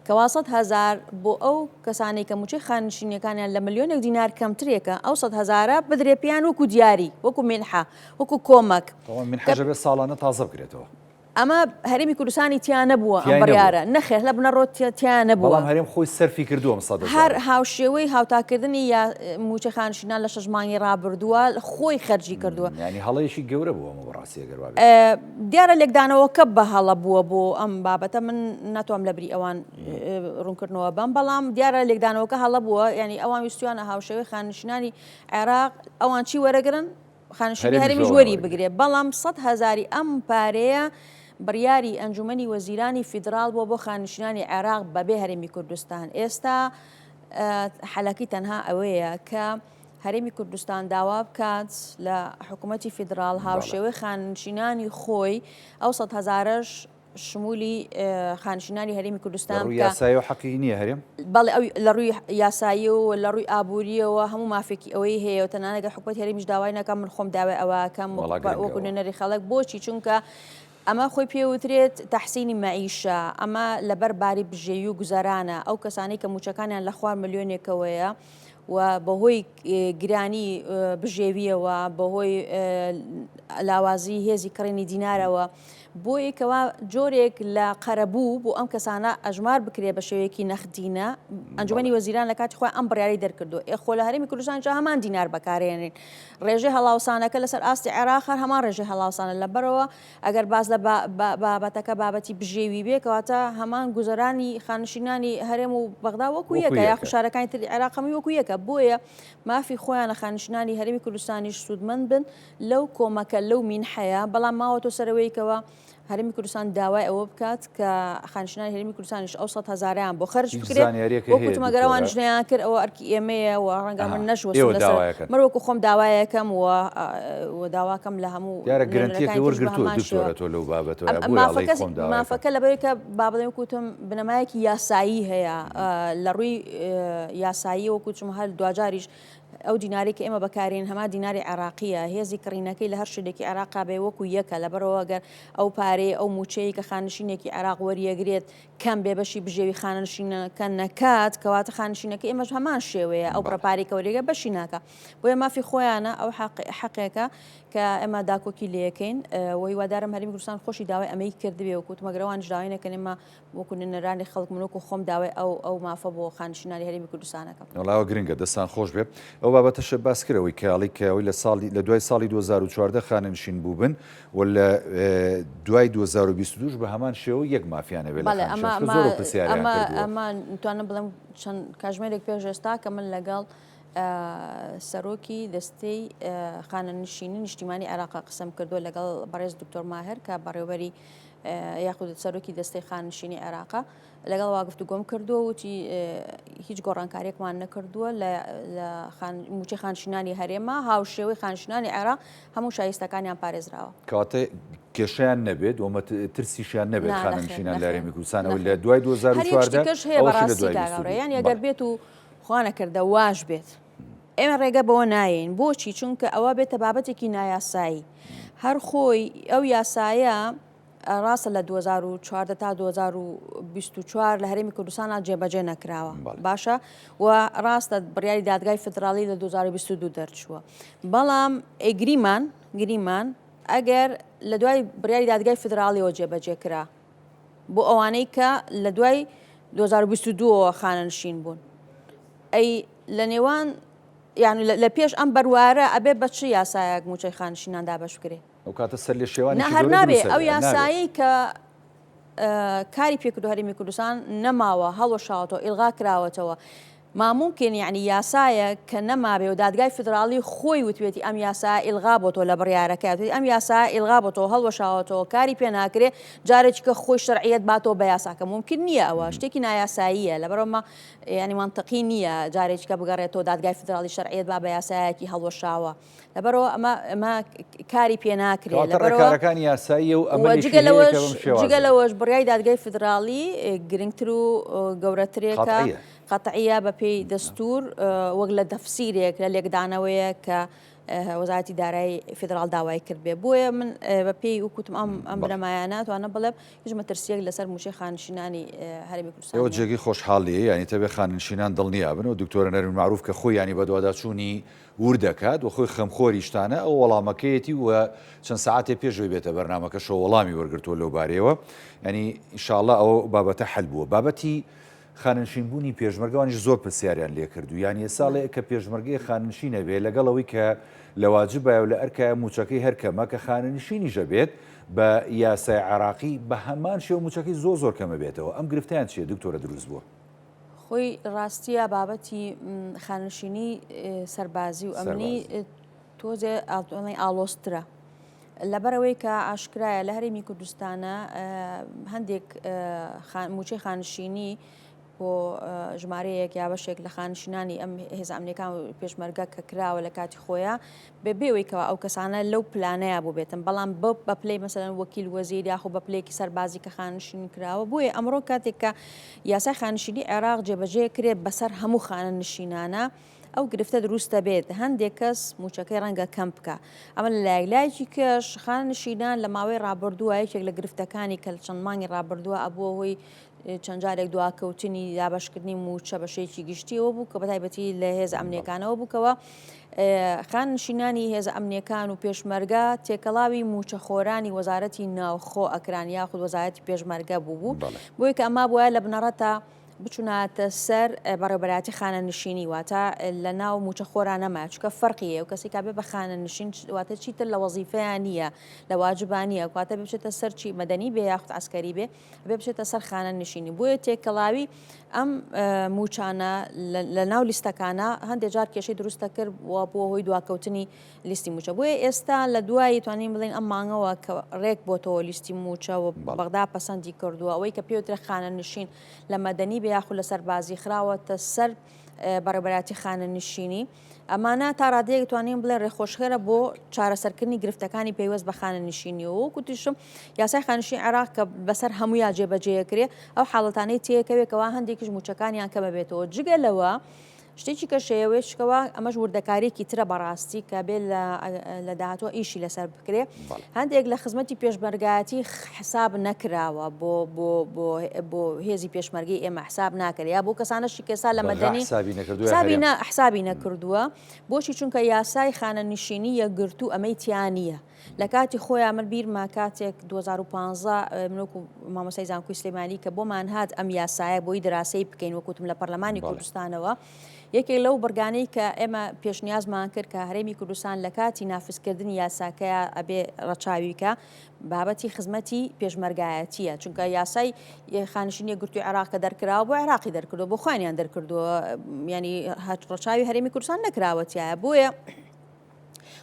کە 100,000 بۆ ئەو کەسانی کە موچەی خانشینیەکانیان لە ملیۆنێک دینار کەمترێکە ئەو 100,000 بدرێ پێیان وەکو دیاری وەکو منحە وەکو کۆمەک منحەجە بێت ساڵانە تازە بکرێتەوە ئەمە هەرێمی کوردستانی تیان نەبووە ئەم بڕیارە نەخێر لە بنەڕۆ تیان نەبووە بەڵام هەرێم خۆی سەرفی کردووە هەر هاوشێوەی هاوتاکردنی یا موچە خانشینان لە 6 مانگی ڕابردووە خۆی خەرجی کردووە ینی هەڵەیەکی گەورە بووە ئەمە بەڕاستی ئەگەر دیارە لێکدانەوەکە بە هەڵە بووە بۆ ئەم بابەتە من ناتوانم لە بری ئەوان ڕوونکردنەوە بەم بەڵام دیارە لێکدانەوەکە هەڵە بووە ینی ئەوان ویستویانە هاوشێوەی خانشینانی عێراق ئەوان چی وەرەگرن خانشینی هەرێمی ژوەری بگرێت بەڵام 100,000 ئەم پارەیە بڕیاری ئەنجومەنی وەزیرانی فیدراڵ بۆ خانشینانی عێراق بەبێ هەرێمی کوردستان ئێستا حەلەکی تەنها ئەوەیە کە هەرێمی کوردستان داوا بکات لە حکوومەتی فیدراڵ هاوشێوەی خانشینانی خۆی ئەو 100,000ش شمولی خانشینانی هەرێمی کوردستان ڕووی یاسایی و حەقی نییە هەرێم بەڵێ ئەو لە ڕووی یاسایی و لە ڕووی ئابوووریەوە هەموو مافێکی ئەوەی هەیە و تەنانەگە حکوومەت هەرێمیش داوای نەکەم من خۆم داوای ئەوەکەم وەکو نوێنەری خەڵک بۆچی چونکە ئەمە خۆی پێوترێت تەحسینی مەعیشە ئەمە لەبەر باری بژێوی و گوزارانە ئەو کەسانی کە موچەکانیان لە خوار ملیۆنێکەوەیە و بەهۆی گرانی بژێویەوە بەهۆی لاوازی هێزی کڕێنی دینارەوە بۆ یەکەوە جۆرێک لە قەرەبوو بۆ ئەم کەسانە ئەژمار بکرێ بە شێوەیەکی نەخدینە ئەنجومەنی وەزیران لە کاتی خۆی ئەم بڕیاری دەرکردو ئێخۆ لە هەرێمی کوردستان جا هەمان دینار بەکارێنین ڕێژەی هەڵاوسانەکە لەسەر ئاستی عێراق هەمان ڕێژەی هەڵاوسانە لەبەرەوە ئەگەر باز لە بابەتەکە بابەتی بژێوی بێ کەواتە هەمان گوزەرانی خانشینانی هەرێم و بەغدا وەکو یەکە یا خوشارەکانی تری عێراقەمی وەکو یەکە بۆیە مافی خۆیان لە خانشینانی هەرێمی کوردستانیش سوودمەند بن لەو کۆمەکە لەو مینحەیە بەڵام ماوەتۆ سەرەوەیکەوە هەرێمی کوردستان داوای ئەوە بکات کە خانشینانی هەرێمی کوردستانیش ئەو 100,000 بۆ خەرج بکرێت وەکو تومەگەرەوان ژنیان کرد ئەوە ئەرکی ئێمەیە و ڕەنگە من نەشوەستم لەسەر من وەکو خۆم داوایەکەم و داواکەم لە هەموو گەرانتیەکی وەرگرتووە دکتۆرە تۆ لەو بابەتەوە مافەکە لەبەرێکە بابڵێم کوتم بنەمایەکی یاسایی هەیە لە ڕووی یاسایی وەکوچم هەر دوجاریش ئەو دیناری کە ئێمە بەکارین هەما دیناری عراقیە هێزی کڕینەکەی لە هەر شوێنێکی عراقا بێ وەکو یەکە لەبەرەوە گەر ئەو پارەی ئەو موچەیە کە خانشینێکی عراق وەریەگرێت کەم بێ بەشی بژێوی خانشینەکە نەکات کەواتە خانشینەکە ئێمەش هەمان شێوەیە ئەو پرەپاری کەوریگە بەشی ناکە بۆیە مافی خۆیانە ئەو حەقێکە کە ئێمە داکۆکی لەکەین وی وادارم هەرێمی کوردستان خۆشی داوای ئەمەی کردبێ و کوتمەگەرەوان داوای نەکەن ئێمە وەکو نێنەرانی خەڵک منوەکو خۆم داوای ئەو مافە بۆ خانشینانی هەرێمی کوردستانەکە وڵاوە گرنگە دەستان خۆش بێ ئەو بابەتەشە باسکرەوەی کاڵی کەوەی لە دوای ساڵی 2014 خانەنشین بوو بن و لە دوای 2022 بە هەمان شێوە یەک مافیانە بێت زۆر پرسیاریان کردووە ئەمە توانم بڵێم چەند کاژمێرێک پێش ئێستا کە من لەگەڵ سەرۆکی دەستەی خانەنشینی نیشتیمانی عێراقا قسەم کردو لەگەڵ بەڕێز دکتۆر ماهر کە بەڕێوەبەری یاخود سەرۆکی دەستەی خانشینی عێراقا لەگەڵ واگفتوگۆم کردووە وتی هیچ گۆڕانکاریەکمان نەکردووە لە موچەی خانشینانی هەرێمە هاوشێوەی خانشینانی عێراق هەموو شایستەکانیان پارێزراوە کەواتە کێشیان نەبێت ومە ترسیشیان نەبێت خانشینان لە هەرێمی کوردستانەوە لە دوای 2014 هەیە بەڕاستی داگەڕێیان ئەگەر بێت و خوا نەکردە واش بێت ئێمە ڕێگە بەوە نایەین بۆچی چونکە ئەوە بێتە بابەتێکی نایاسایی هەر خۆی ئەو یاسایە ڕاستە لە 2014 تا 2024 لە هەرێمی کوردستانە جێبەجێ نەکراوە باشە و ڕاستە بڕیاری دادگای فدراڵی لە 2022 دەرچووە بەڵام گریمان ئەگەر لە دوای بڕیاری دادگای فدراڵیەوە جێبەجێ کرا بۆ ئەوانەی کە لە دوای 2022 خانەنشین بوون ئەی لە نێوان یعنی لە پێش ئەم بەروارە ئەبێ بە چ یاسایەک موچەی خانشیناندا بەش بکرێ ئەو کاتە سەر لێ شێوانی هەر نابێ ئەو یاسایی کە کاری پێکردو هەرێمی کوردستان نەماوە هەڵوەشاوەتەوە ئیلغا کراوەتەوە ماممکن یعنی یاسایە کە نەمابێ و دادگای فدراڵی خۆی وتوێتی ئەم یاسا ئیلغا بۆتەوە لە بڕیارەکە ئەم یاسا ئیلغا بۆتەوە هەڵوەشاوەتەوە کاری پێ ناکرێ جارێکی کە خۆی شەرعیەت باتەوە بە یاساکە ممکن نییە ئەوە شتێکی نایاساییە لەبەرەوە ینی منطقی نییە جارێککە بگەڕێتەوە دادگای فدراڵی شەرعیەت با بە یاسایەکی هەڵوەشاوە لەبەرەوە ئەمە کاری پێ ناکرێت لەبەرەوەکانی یاسایی و جگە لەوەش بڕیای دادگای فدراڵی گرنگتر و گەورەترێکە قەتعیە بە پێی دەستور وەک لە دەفسیرێک لە لێکدانەوەیە کە وەزارەتی دارایی فدراڵ داوای کرد بێ بۆیە من بە پێی وکوتم ئەم بنەمایانە توانە بڵێ هیچ مەترسیەک لەسەر موچەی خانشینانی هەرێمی کوردستان ئەوە جێگی خۆشحاڵیە ینی تەبێ خانشینان دڵنیا بن و دکتۆرە نەرین معروف کە خۆی ینی بە دوواداچوونی ور دەکات و خۆی خەمخۆریشتانە ئەو وەڵامەکەیەتی وە چەند ساعتێ پێشوی بێتە بەرنامەکە شۆ وەڵامی وەرگرتووە لەو بارەوە ینی ئینشاءڵڵا ئەوە بابەتە حەل بووە بابەتی خاننشینبوونی پێشمەرگەوانیش زۆر پرسیاریان لێ کردو یانی ساڵێ کە پێشمەرگەی خاننشینە بێ لەگەڵەوەی کە لە واجبایە و لە ئەرکایە موچەکەی هەرکەمە کە خاننشینیشە بێت بە یاسای عراقی بە هەمان شێوە موچەکەی زۆر کەمە بێتەوە ئەم گرفتیان چیە دکتۆرە دروست بووە خۆی ڕاستیە بابەتی خاننشینی سەربازی و ئەمنی تۆزێ ئاڵۆسترە لەبەرەوەی کە ئاشکرایە لە هەرێمی کوردستانە هەندێک موچەی خانشینی بۆ ژمارەیەک یا بەشێک لە خانشینانی ئەم هێز ئەمریکان و پێشمەرگە کە کراوە لە کاتی خۆیان بێوەیکەوە ئەو کەسانە لەو پلانەیە بوو بێتن بەڵام بە پلەی مەسەلەن وەکیل وەزیر یاخۆ بە پلەیەکی سەربازی کە خانشین کراوە بۆیە ئەمڕۆ کاتێک کە یاسای خانشینی عێراق جێبەجێ کرێت بەسەر هەموو خانە نشینانە ئەو گرفتە دروستە بێت هەندێک کەس موچەکەی ڕەنگە کەم بکە ئەمە لە لایەکی کەش خانە نشینان لە ماوەی ڕابردووە یەکێک لە گرفتەکانی کە چەند مانگی ڕابردووە ئەبووە هۆی چەند جارێک دواکەوتنی دابشکردنی موچە بەشێکی گشتیەوە بوو کە بەتایبەتی لە هێز ئەمنیەکانەوە بووکەوە خان نشینانی هێز ئەمنیەکان و پێشمەرگە تێکەڵاوی موچەخۆرانی وەزارەتی ناوخۆ ئەکران یاخود وەزارەتی پێشمەرگە بوو بۆی کە ئەما بووە لە بنەڕەتە بچوناتە سەر بەڕێبەراتی خانە نشینی واتە لە ناو موچەخۆرانەما چکە فەرقیە و کەسی کابێ بە خانە نشین واتە چیتر لە وەزیفەیان نییە لە واجبانیە واتە بچێتە سەر چی مەدەنی بێ یاخود عسکەری بێ بچێتە سەر خانە نشینی بۆیە تێکەڵاوی ئەم موچانە لە ناو لیستەکانە هەندێک جار کێشەی دروستە کرد بۆ هۆی دواکەوتنی لیستی موچە بۆیە ئێستا لە دوایی توانین بڵین ئەم مانگەوە کە ڕێک بۆتەوە لیستی موچە و بەغدا پەسەندی کردووە ئەوەی کە پێوترە خانە نشین لە مەدەنی یاخود لە سەربازی خراوەتە سەر بەڕێبەراتی خانە نشینی ئەمانە تا ڕادەیەک توانین بڵێن ڕێخۆشخێرە بۆ چارەسەرکردنی گرفتەکانی پێیوەست بە خانە نشینیەوە و کوتیشم یاسای خانشین عێراق کە بەسەر هەموویان جێبەجێکرێ ئەو حاڵەتانەی تێکەوێکەوە هەندێکیش موچەکانیان کەمە بێتەوە جگە لەوە شتێکی کە شێوێشکەوە ئەمەش وردەکارێکی ترە بەڕاستی کە بێت لە داهاتوە ئیشی لەسەر بکرێ هەندێک لە خزمەتی پێشمەرگایەتی حساب نەکراوە بۆ هێزی پێشمەرگی ئێمە حساب ناکرێ یا بۆ کەسانەشی کێسا لە مەدەنی حسابی نەکردووە بۆشی چونکە یاسای خانە نشینی یەکگرتوو ئەمەی تیانە لە کاتی خۆیان من بیرما کاتێک 2015 منوەکو مامۆسای زانکۆی سلێمانی کە بۆمان هات ئەم یاسایە بۆی دراسی بکەین وەکوتم لە پەرلەمانی کوردستانەوە یەکێک لەو بەرگانەی کە ئێمە پێشنیازمان کرد کە هەرێمی کوردستان لە کاتی نافذکردنی یاساکەیە ئەبێ ڕەچاویکە بابەتی خزمەتی پێشمەرگایەتیە چونکە یاسای خانشینی گرتووی عێراق کە دەرکراوە بۆ عێراقی دەرکردو بۆ خوانیان دەرکردووە ینی ڕەچاوی هەرێمی کوردستان نەکراوەتیایە بۆیە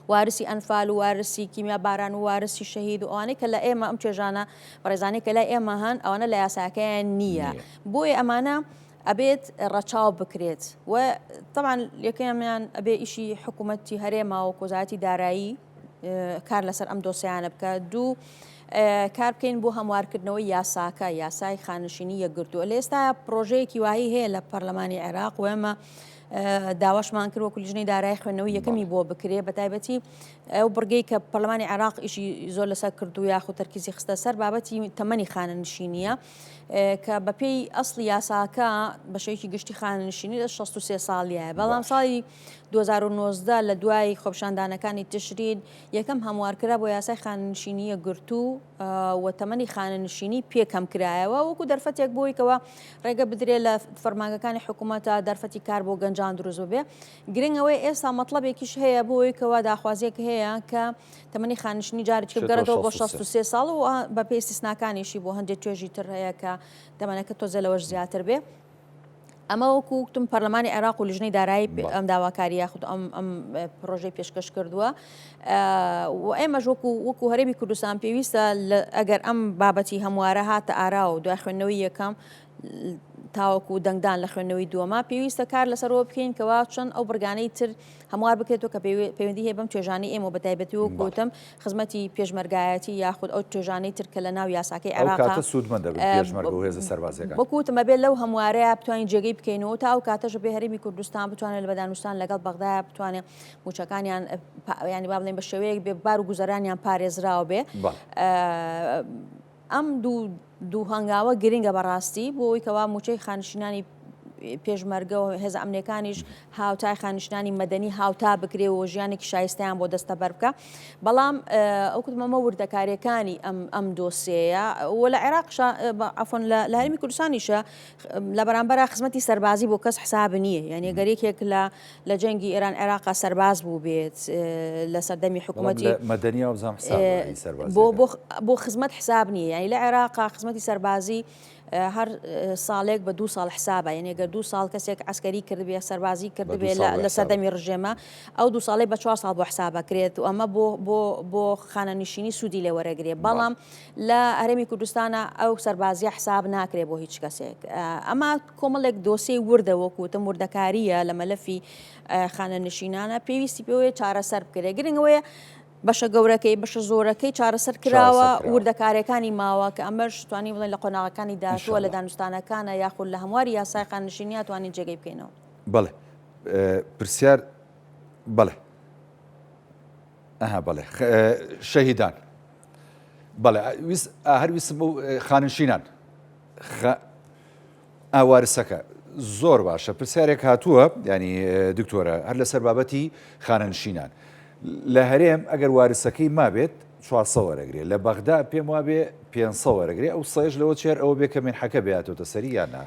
وارسی ئەنفال و وارسی کیمیا باران و وارسی شەهید و ئەوانەی کە لە ئێمە ئەم چێژانە بەڕێزانەی کە لای ئێمە هەن ئەوانە لە یاساکەیان نییە بۆیە ئەمانە ئەبێت ڕەچاو بکرێت و طبعا یەکەمیان ئەبێ ئیشی حکوومەتی هەرێما و کۆزایەتی دارایی کار لەسەر ئەم دۆسیانە بکە دوو کار بکەین بۆ هەموارکردنەوەی یاساکە یاسای خانشینی یەکگرتووە لە ئێستا پرۆژەیەکی وایی هەیە لە پەرلەمانی عێراق و ئێمە داواشمان کرد وەکو لیژنەی دارایی خوێندنەوەی یەکەمی بۆ بکرێ بەتایبەتی ئەو بڕگەی کە پەرلەمانی عێراق ئیشی زۆر لەسەر کردو یاخود تەرکیزی خستە سەر بابەتی تەمەنی خانە نشینیە کە بەپێی ئەسڵی یاساکە بەشێکی گشتی خانە نشینی لە 63 ساڵیە بەڵام ساڵی 2019 لە دوای خۆپشاندانەکانی تشرین یەکەم هەموارکرا بۆ یاسای خانە نشینیە گرتو و تەمەنی خانە نشینی پێکەم کرایەوە وەکو دەرفەتێک بۆیکەوە ڕێگە بدرێت لە فەرمانگەکانی حکوومەتە دەرفەتی کار بۆ گەنجان دروست بێ گرنگەوەی ئێستا مەطلبێکیش هەیە بۆیکەوە داخوازیەک هەیە کە تەمەنی خانە نشینی جارێکی بگەڕێتەوە بۆ 63 ساڵ و بە پێی استثناکانیشی بۆ هەندێک توێژی تر هەیە کە تەمەنەکە تۆزە لەوەش زیاتر بێ ئەمە وەکوتم پەرلەمانی عێراق و لیژنەی دارایی ئەم داواکاری یاخود ئەم پرۆژەی پێشکەش کردووە و ئێمەش وەکو هەرێمی کوردستان پێویستە ئەگەر ئەم بابەتی هەموارە هاتە ئارا و دوای خوێندنەوەی یەکەم تاوەکو دەنگدان لە خوێندنەوەی دووەما پێویستە کار لەسەرەوە بکەین کەوا چەند ئەو بەرگانەی تر هەموار بکرێتەوە کە پەیوەندی هەیە بەم توێژانەی ئێمە بەتایبەتی و گوتم خزمەتی پێشمەرگایەتی یاخود ئەو توێژانەی تر کە لە ناو یاساکەی عێراق سوودمەندە پێشمەرگ و هێزە سەربازیەکان بەکوتمە بێت لەو هەموارەیە بتوانین جێگەی بکەینەوە تا ئەو کاتەش بێ هەرێمی کوردستان بتوانێت لە بەدانوستان لەگەڵ بەغدایە بتوانێت موچەکانیان ینی با بڵێن بە شێوەیەک بێ بار و گوزەرانیان پارێزراوە بێ ئەم دوو هەنگاوە گرنگە بەڕاستی بۆ ئەوی کەوا موچەی خانشینانی پێشمەرگە و هێز ئەمنیەکانیش هاوتای خانشینانی مەدەنی هاوتا بکرێ و ژیانێکی شایستیان بۆ دەستە بەر بکە بەڵام ئەوکتمەمە وردەکاریەکانی ئەم دۆسیەیە و لە عێراق عفۆن لە هەرێمی کوردستانیشە لە بەرامبەرە خزمەتی سەربازی بۆ کەس حساب نییە یعنی گەرێکێک لە جەنگی ئێران عێراق سەرباز بوو بێت لە سەردەمی حکوومەتی مەدەنیە بۆ خزمەت حساب نییە یعنی لە عێراق خزمەتی سەربازی هەر ساڵێک بە 2 ساڵ حسابە، یعنی ئەگەر 2 ساڵ کەسێک عسکەری کردبێ سەربازی کردبێ لە سەردەمی ڕژێمە ئەو 2 ساڵی بە 4 ساڵ بۆ حسابەکرێت و ئەمە بۆ خانەنشینی سوودی لێ وەرەگرێ. بەڵام لە هەرێمی کوردستانە ئەو سەربازی حساب ناکرێت بۆ هیچ کەسێک. ئەمە کۆمەڵێک دۆسی وردە وەکوتم وردەکاریە لە مەلەفی خانەنشینانە پێویستی پێوەیە چارەسەر بکرێ. گرنگەوەیە بەشە گەورەکەی بەشە زۆرەکەی چارەسەر کراوە وردەکارەکانی ماوە کە ئەمەش توانی بڵێن لە قۆناغەکانی داهاتووە لە دانوستانەکانە یاخود لە هەمواری یاسای خانەنشینی توانین جێگەی بکەینەوە. بەڵێ پرسیار بەڵێ بەڵێ شەهیدان بەڵێ هەرویستم بۆ خانەنشینان وارسەکە زۆر باشە. پرسیارێک هاتووە ینی دکتۆرە هەر لەسەر بابەتی خانەنشینان لە هەرێم ئەگەر وارسەکەی مابێت 400 وەرەگرێت لە بەغدا پێم وابێ 500 وەرەگرێت ئەو سەیش لەوە چێر ئەوە بێ کە مێنحەکە بێتەوە سەری یاننا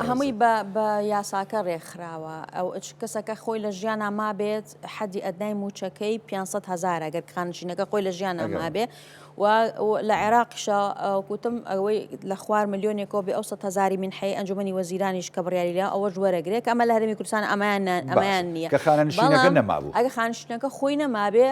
هەمووی بە یاساکە ڕێکخراوە. ئەو کەسەکە خۆی لە ژیانە مابێت حەدی ئەدنای موچەکەی 500,000 ئەگەر خانشینەکە خۆی لە ژیانە مابێ و لە عێراقیشە کوتم ئەوەی لە خوار ملیۆنێکەوە بێ ئەو 100,000 منحەی ئەنجومەنی وەزیرانیش کە بڕیاری لە ئەوە وەرەگرێت ئەمە لە هەرێمی کوردستان ئەمەیان نییە کە خانەنشینەکە نەمابوو. ئەگە خانشینەکە خۆی نەمابێ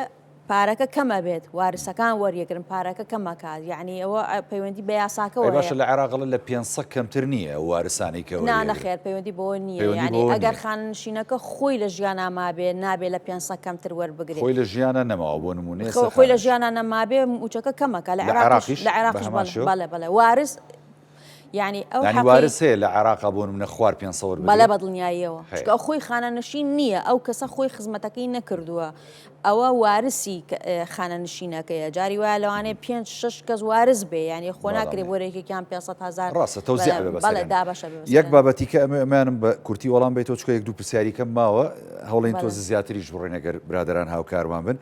پارەکە کەمە بێت وارسەکان وەریەگرن پارەکە کەمەکات یعنی ئەوە پەیوەندی بە یاساکەەوە باشە لە عێراقڵ لە 500 کەمتر نییە وارسانی کەەوە نەخێر پەیوەندی بۆ نییە ینی ئەگەر خانشینەکە خۆی لە ژیانە مابێ نابێ لە 500 کەمتر وەربگرێت خۆی لە ژیانە نەماوە بۆ نمونێ خۆی لە ژیانە نەمابێ موچەکە کەمەکە لە عێراقیش بەڵێ وارس یعنی ئەو وارس هەیە لە عێراقا بۆ منە خوار 500 بەڵێ بەدڵنیاییەوە ئەو خۆی خانەنشین نییە ئەو کەسە خۆی خزمەتەکەی نەکردووە ئەوە وارسی خانەنشینەکەیە جاری وایە لەوانەیە 5-6 کەس وارز بێ ینی خۆ ناکرێ بۆرەێکێکیان 500,000 ڕاستە تەوزیع بەڵێ دابەشە یەک بابەتی کە ئەمانم بە کورتی وەڵام بێتەوە چکە یەک دوو پرسیاریکەم ماوە هەوڵین تۆز زیاتریش بڕێنەگەر برادران هاوکارمان بن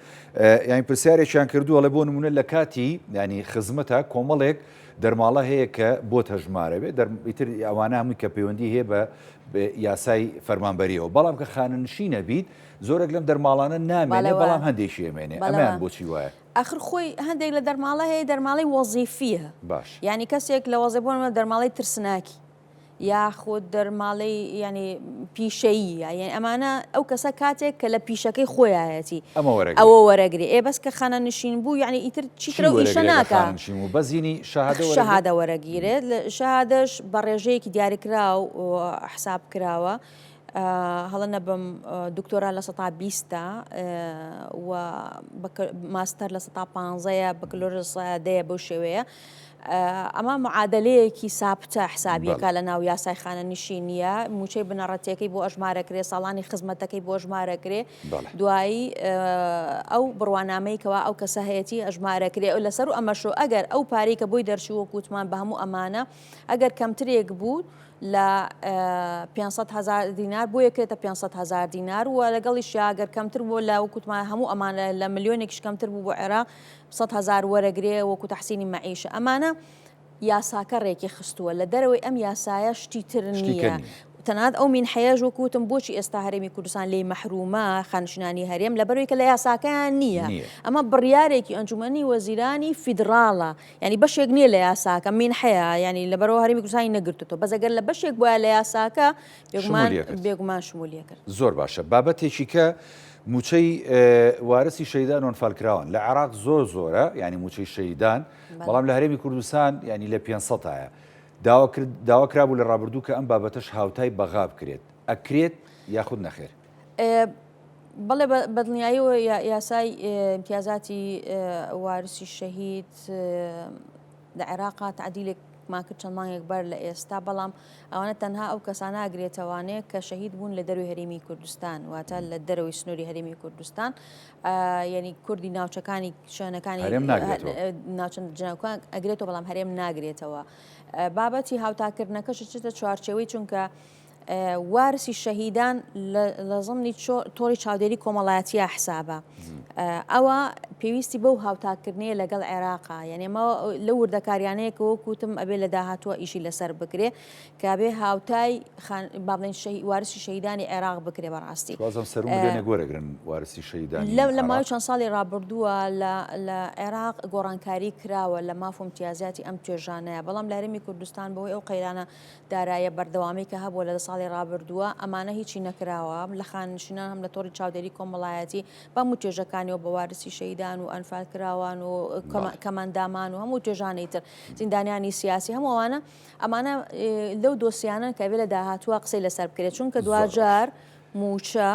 یانی پرسیارێکیان کردووە لە بۆ نمونە لە کاتی ینی خزمەتە کۆمەڵێک دەرماڵە هەیە کە بۆ هەژمارە بێت ئیتر ئەوانە هەمووی کە پەیوەندی هەیە بە یاسای فەرمانبەریەوە بەڵام کە خانەنشینە بیت زۆرێک لەم دەرماڵانە نامێنێ بەڵام هەندێکی ئەمێنێ ئەمان بۆچی وایە ئاخر خۆی هەندێک لە دەرماڵە هەیە دەرماڵی وەزیفیە باش ینی کەسێک لە وەزیفۆنمە دەرماڵی ترسناکی یاخود دەرماڵی ینی پیشەیی یعنی ئەمانە ئەو کەسە کاتێک کە لە پیشەکەی خۆیایەتی ئەوە وەرەگری بەس کە خانەنشین بوو یعنی ئیتر چیترە و ئیشە ناکە بەزینی شەهادە وەرەگیرێت شەهادەش بە ڕێژەیەکی دیاریکرا و حساب کراوە هەڵە نەبم دکتۆرا لە 120 و ماستەر لە 115 بەکلۆرسدەیە بەو شێوەیە ئەمە معادلەیەکی ساپتە حسابیەکە لە ناو یاسای خانەنشینیە موچەی بنەڕەتیەکەی بۆ ئەژمارەکرێ ساڵانی خزمەتەکەی بۆ ئەژمارەکرێ دوایی ئەو بڕوانامەیەکەوە ئەو کەسە هەیەی ئەژمارەکرێ لەسەر و ئەمەشۆ ئەگەر ئەو پارەی کە بۆی دەرچووە کووتمان بە هەموو ئەمانە ئەگەر کەمترێک بوو لە 500,000 دینار بۆ یەکێتە 500,000 دینار و لەگەڵی شاگەر کەمتر بۆ لە وەکوتمان هەموو ئەمانە لە ملیۆنێکش کەمتر بوو بۆ عێراق 100,000 وەرەگرێ وەکو تەحسینی مەعیشە ئەمانە یاساکە ڕێکی خستووە لە دەرەوەی ئەم یاسایە شتی تر نییە تەنانەت ئەو مینحەیەش وەکوتم بۆچی ئێستا هەرێمی کوردستان لێی مەحرومە خانشینانی هەرێم لەبەرەوەی کە لە یاساکەیان نییە ئەمە بڕیارێکی ئەنجومەنی وەزیرانی فیدراڵە ینی بەشێک نییە لە یاساکە مینحەیە ینی لەبەرەوە هەرێمی کوردستانی نەگرتووە بەزەگەر لە بەشێک بووە لە یاساکە بێگومان شمولیە کرد. زۆر باشە بابەتێکی کە موچەی وارسی شەیدان ئۆنفالکراون لە عێراق زۆرە ینی موچەی شەیدان بەڵام لە هەرێمی کوردستان ینی لە 500ە داواکرا بوو لە ڕابردوو کە ئەم بابەتەش هاوتای بەغا بکرێت ئەکرێت یاخود نەخێر بەڵێ بەدڵنیاییەوە یاسای امتیازاتی وارسی شەهید لە عێراقا تعدیلێک ماکرد چەند مانگێک بەر لە ئێستا بەڵام ئەوانە تەنها ئەو کەسانە ئاگرێتەوانەیە کە شەهید بوون لە دەروی هەرێمی کوردستان واتە لە دەرەوەی سنووری هەرێمی کوردستان یعنی کوردی ناوچەکانی شوێنەکانی ناوچەکان ئەگرێتەوە بەڵام هەرێم ناگرێتەوە بابەتی هاوتاکردنەکەش چێتە چوارچێوەی چونکە وارسی شەهیدان لە زمانی تۆڕی چاودێری کۆمەڵایەتیە حسابە ئەوە پێویستی بەو هاوتاکردنەیە لەگەڵ عێراقا یعنی ئەمە لە وردەکاریانەیەکەوە کوتم ئەبێ لە داهاتوە ئیشی لەسەر بکرێ کابێ هاوتای بابڵێن وارسی شەهیدانی عێراق بکرێ بەڕاستی سەرمێنێ گۆرەگرن وارسی شەهیدانی لە ماوەی چەند ساڵی ڕابردووە لە عێراق گۆڕانکاری کراوە لە ماف و امتیازاتی ئەم توێژانەیە بەڵام لە هەرێمی کوردستان بەوەی ئەو قەیرانە دارایە بەردەوامی کە هەبووە لە ساڵی ڕابردووە ئەمانە هیچی نەکراوە لە خانشینان هەم لە تۆڕی چاودێری کۆمەڵایەتی بە هەموو توێژەکانیەوە بە وارسی شەهیدان و ئەنفال کراوان و کەماندامان و هەموو توێژانەی تر زیندانیانی سیاسی هەموو ئەمانە لەو دۆسیانن کە بێ لە داهاتووە قسەی لەسەر بکرێت چونکە دوجار موچە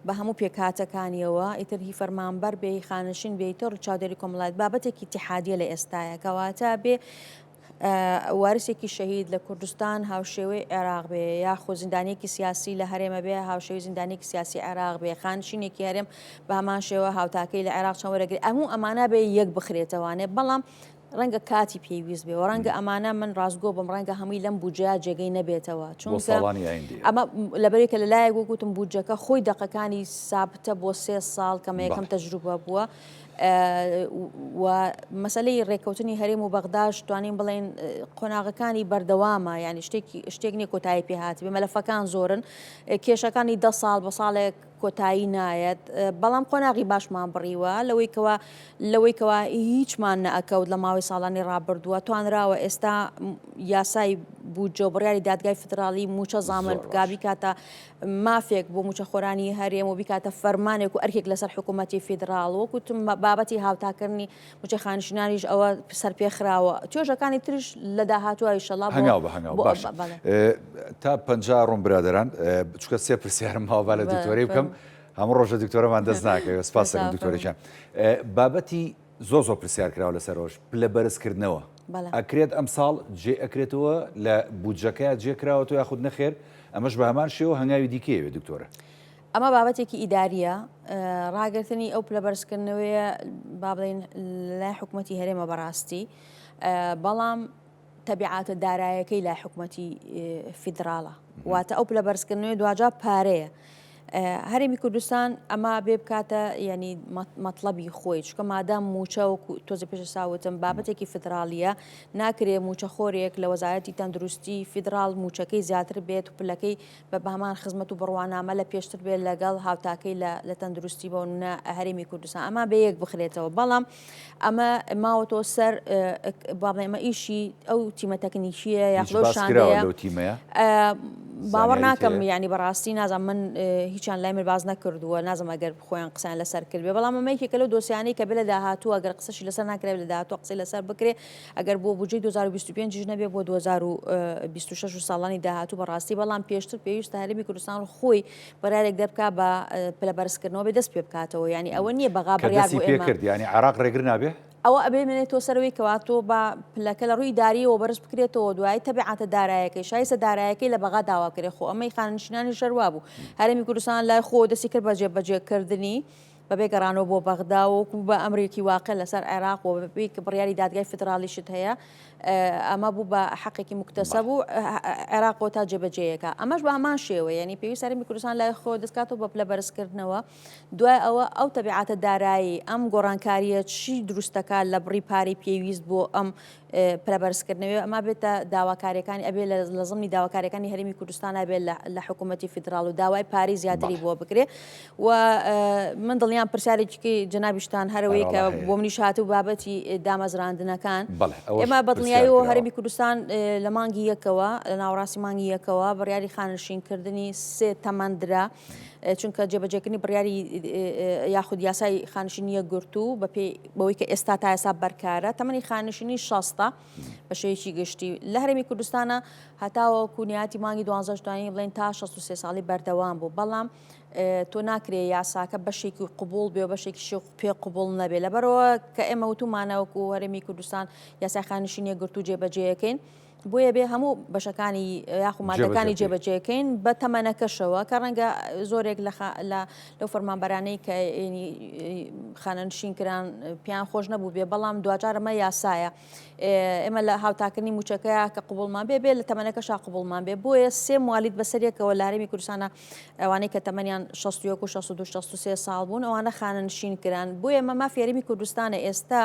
بە هەموو پێکاتەکانیەوە ئیتر هی فەرمانبەر بێ خانشین بێتە ڕچاودێری کۆمەڵایەت بابەتێکی اتحادیە لە ئێستایە کەواتە بێ وارسێکی شەهید لە کوردستان هاوشێوەی عێراق بێ یاخۆ زیندانێکی سیاسی لە هەرێمە بێ هاوشێوی زیندانێکی سیاسی عێراق بێ خانشینێکی هەرێم بە هەمان شێوە هاوتاکەی لە عێراق چەند وەرەگری هەموو ئەمانە بێ یەک بخرێتەوانێ بەڵام ڕەنگە کاتی پێویست بێ و ڕەنگە ئەمانە من ڕازگۆ بم ڕەنگە هەمووی لەم بوجیا جێگەی نەبێتەوە چونکە ئەمە لەبەرێکە لەلایەک وەگوتم بوجەکە خۆی دەقەکانی سابتە بۆ 3 ساڵ کەمە یەکەم تەجروبە بووە و مەسلەی ڕێککەوتنی هەرێم و بەغداش توانین بڵێن قۆناغەکانی بەردەوامە ینی شتێک نیە کۆتایی پێهات بێ مەلەفەکان زۆرن کێشەکانی 10 ساڵ بە ساڵێک کۆتایی نایەت بەڵام قۆناغی باشمان بڕیوە لەوەیکەوە هیچمان نەئەکەوت لە ماوەی ساڵانی ڕابردووە توانراوە ئێستا یاسای بوجۆ بڕیاری دادگای فدراڵی موچە زامن گابی کاتە مافێک بۆ موچەخۆرانی هەرێم و بیکاتە فەرمانێک و ئەرکێک لەسەر حکوومەتی فیدراڵ وەکوتم بابەتی هاوتاکردنی موچە خانشینانیش ئەوە سەرپێخراوە توێژەکانی ترش لە داهاتوە ئیشەڵا باش تا 50 ڕۆم برادران چکە 3 پرسیارم هاوبا لە دکتۆری بکەم هەموو ڕۆژە دکتۆرەمان دەست ناکەوێت سپاس دەکەم دکتۆریشان بابەتی زۆ پرسیار کراوە لەسەر ڕۆژ لە بەرزکردنەوە ئەکرێت ئەم ساڵ جێ ئەکرێتەوە لە بودجەکەیە جێکراوەوە یاخود نەخێر ئەمەش بە هەمان شێوە هەنگاوی دیکەیەوێت دکتۆرە ئەمە بابەتێکی ئیداریە ڕاگررتنی ئەو پلە بەرزکردنەوەیە با بڵێن لای حکوومەتی هەرێمە بەڕاستی بەڵام تەبیعاتە دارایەکەی لای حکوومەتی فیدراڵە واتە ئەو پلە بەرزکردنەوەی دوجا پارەیە هەرێمی کوردستان ئەمە بێ بکاتە ینی مەطلبی خۆی چکە مادام موچە و تۆزە پێش ساوتم بابەتێکی فدراڵیە ناکرێ موچەخۆرێک لە وەزارەتی تەندروستی فیدراڵ موچەکەی زیاتر بێت و پلەکەی بە بەهمان خزمەت و بڕوانامە لە پێشتر بێت لەگەڵ هاوتاکەی لە تەندروستی بۆ هەرێمی کوردستان ئەمە بە یەک بخرێتەوە بەڵام ئەمە ماوەتۆ سەر ئەمە ئیشی ئەو تیمە تەکنیکیە یاخلۆ شاندەیە باوەڕ ناکەم ینی بەڕاستی نازانم من هیچیان لای من باز نەکردووە نازم ئەگەر خۆیان قسەیان لەسەر کردێ بەڵام ئەمەیەکێکە لەو دۆسیانەی کە بێ لە داهاتوو ئەگەر قسەشی لەسەر ناکرێت لە داهاتوو قسەی لەسەر بکرێ ئەگەر بۆ بودجەی 2025 نەبێ بۆ 2026 ساڵانی داهاتوو بەڕاستی بەڵام پێشتر پێویستە هەرێمی کوردستان خۆی بەرارێک دەبکا بە پلە بەرزکردنەوە بێ دەست پێ بکاتەوە ینی ئەوە نییە بەغا بڕیار بۆ ئێمە کرد ینی عێراق ڕێگر نابێ ئەوە ئەبێ منێتەوە سەرەوەی کەواتۆ بە پلەکە لە ڕووی داریەوە بەرز بکرێتەوە دوای تەبیعاتە دارایەکەی شایسە دارایەکەی لە بەغا داواکرێ خۆ ئەمەی خانشینانی شەروا بوو هەرێمی کوردستان لای خۆ دەستی کرد بە جێبەجێکردنی بەبێ گەڕانەوە بۆ بەغدا وەکو بە ئەمریکی واقع لەسەر عێراق و بەبێ کە بڕیاری دادگای فدراڵیشت هەیە ئەمە بوو بە حەقێکی مکتەسەب و عێراق تا جێبەجێیەکە ئەمەش بە هەمان شێوە ینی پێویست هەرێمی کوردستان لای خۆ دەستکاتەوە بە پلە بەرزکردنەوە دوای ئەوە ئەو تەبیعاتە دارایی ئەم گۆڕانکاریە چی دروستەکە لە بڕی پارەی پێویست بۆ ئەم پلەبەرزکردنەوە ئەمە بێتە داواکاریەکانی ئەبێ لە زمانی داواکاریەکانی هەرێمی کوردستان بێت لە حکوومەتی فیدراڵ و داوای پارەی زیاتری بۆ بکرێ و من دڵنیام پرسیارێکی جەنابیشتان هەرەوەی کە بۆ منیش هاتوو بابەتی دامەزراندنەکان ئێمە بەدڵنیاییەوە هەرێمی کوردستان لە مانگی یەکەوە لە ناوەڕاستی مانگی یەکەوە بڕیاری خانشینکردنی 3 تەمەندرا چونکە جێبەجێکردنی بڕیاری یاخود یاسای خانشینیە گرتو بەوەی کە ئێستا تا ئێستا بەرکارە تەمەنی خانشینی 60 بە شێوەیەکی گشتی لە هەرێمی کوردستانە هەتاوە کونیاتی مانگی 12 توانین بڵێن تا 63 ساڵی بەردەوام بوو بەڵام تۆ ناکرێ یاساکە بەشێکی قوبول بێ و بەشێکی پێ قوبول نەبێ لەبەرەوە کە ئێمە وتومانەوەکو هەرێمی کوردستان یاسای خانشینیە گرتو جێبەجێیەکەین بۆیە بێ هەموو بەشەکانی یاخو مادەکانی جێبەجێکەین بە تەمەنەکەشەوە کە ڕەنگە زۆرێک لەو فەرمانبەرانەی کە خانەنشین کران پیان خۆش نەبوو بێ بەڵام دوجار ئەمە یاسایە ئێمە لە هاوتاکردنی موچەکەیە کە قوبڵمان بێ لە تەمەنەکەشا قوبڵمان بێ بۆیە سێ موالیت بەسەرێکەوە لە هەرێمی کوردستانە ئەوانەی کە تەمەنیان 61 و 62 63 ساڵ بوون ئەوانە خانەنشین کران بۆیە ئەمە مافی هەرێمی کوردستانە ئێستا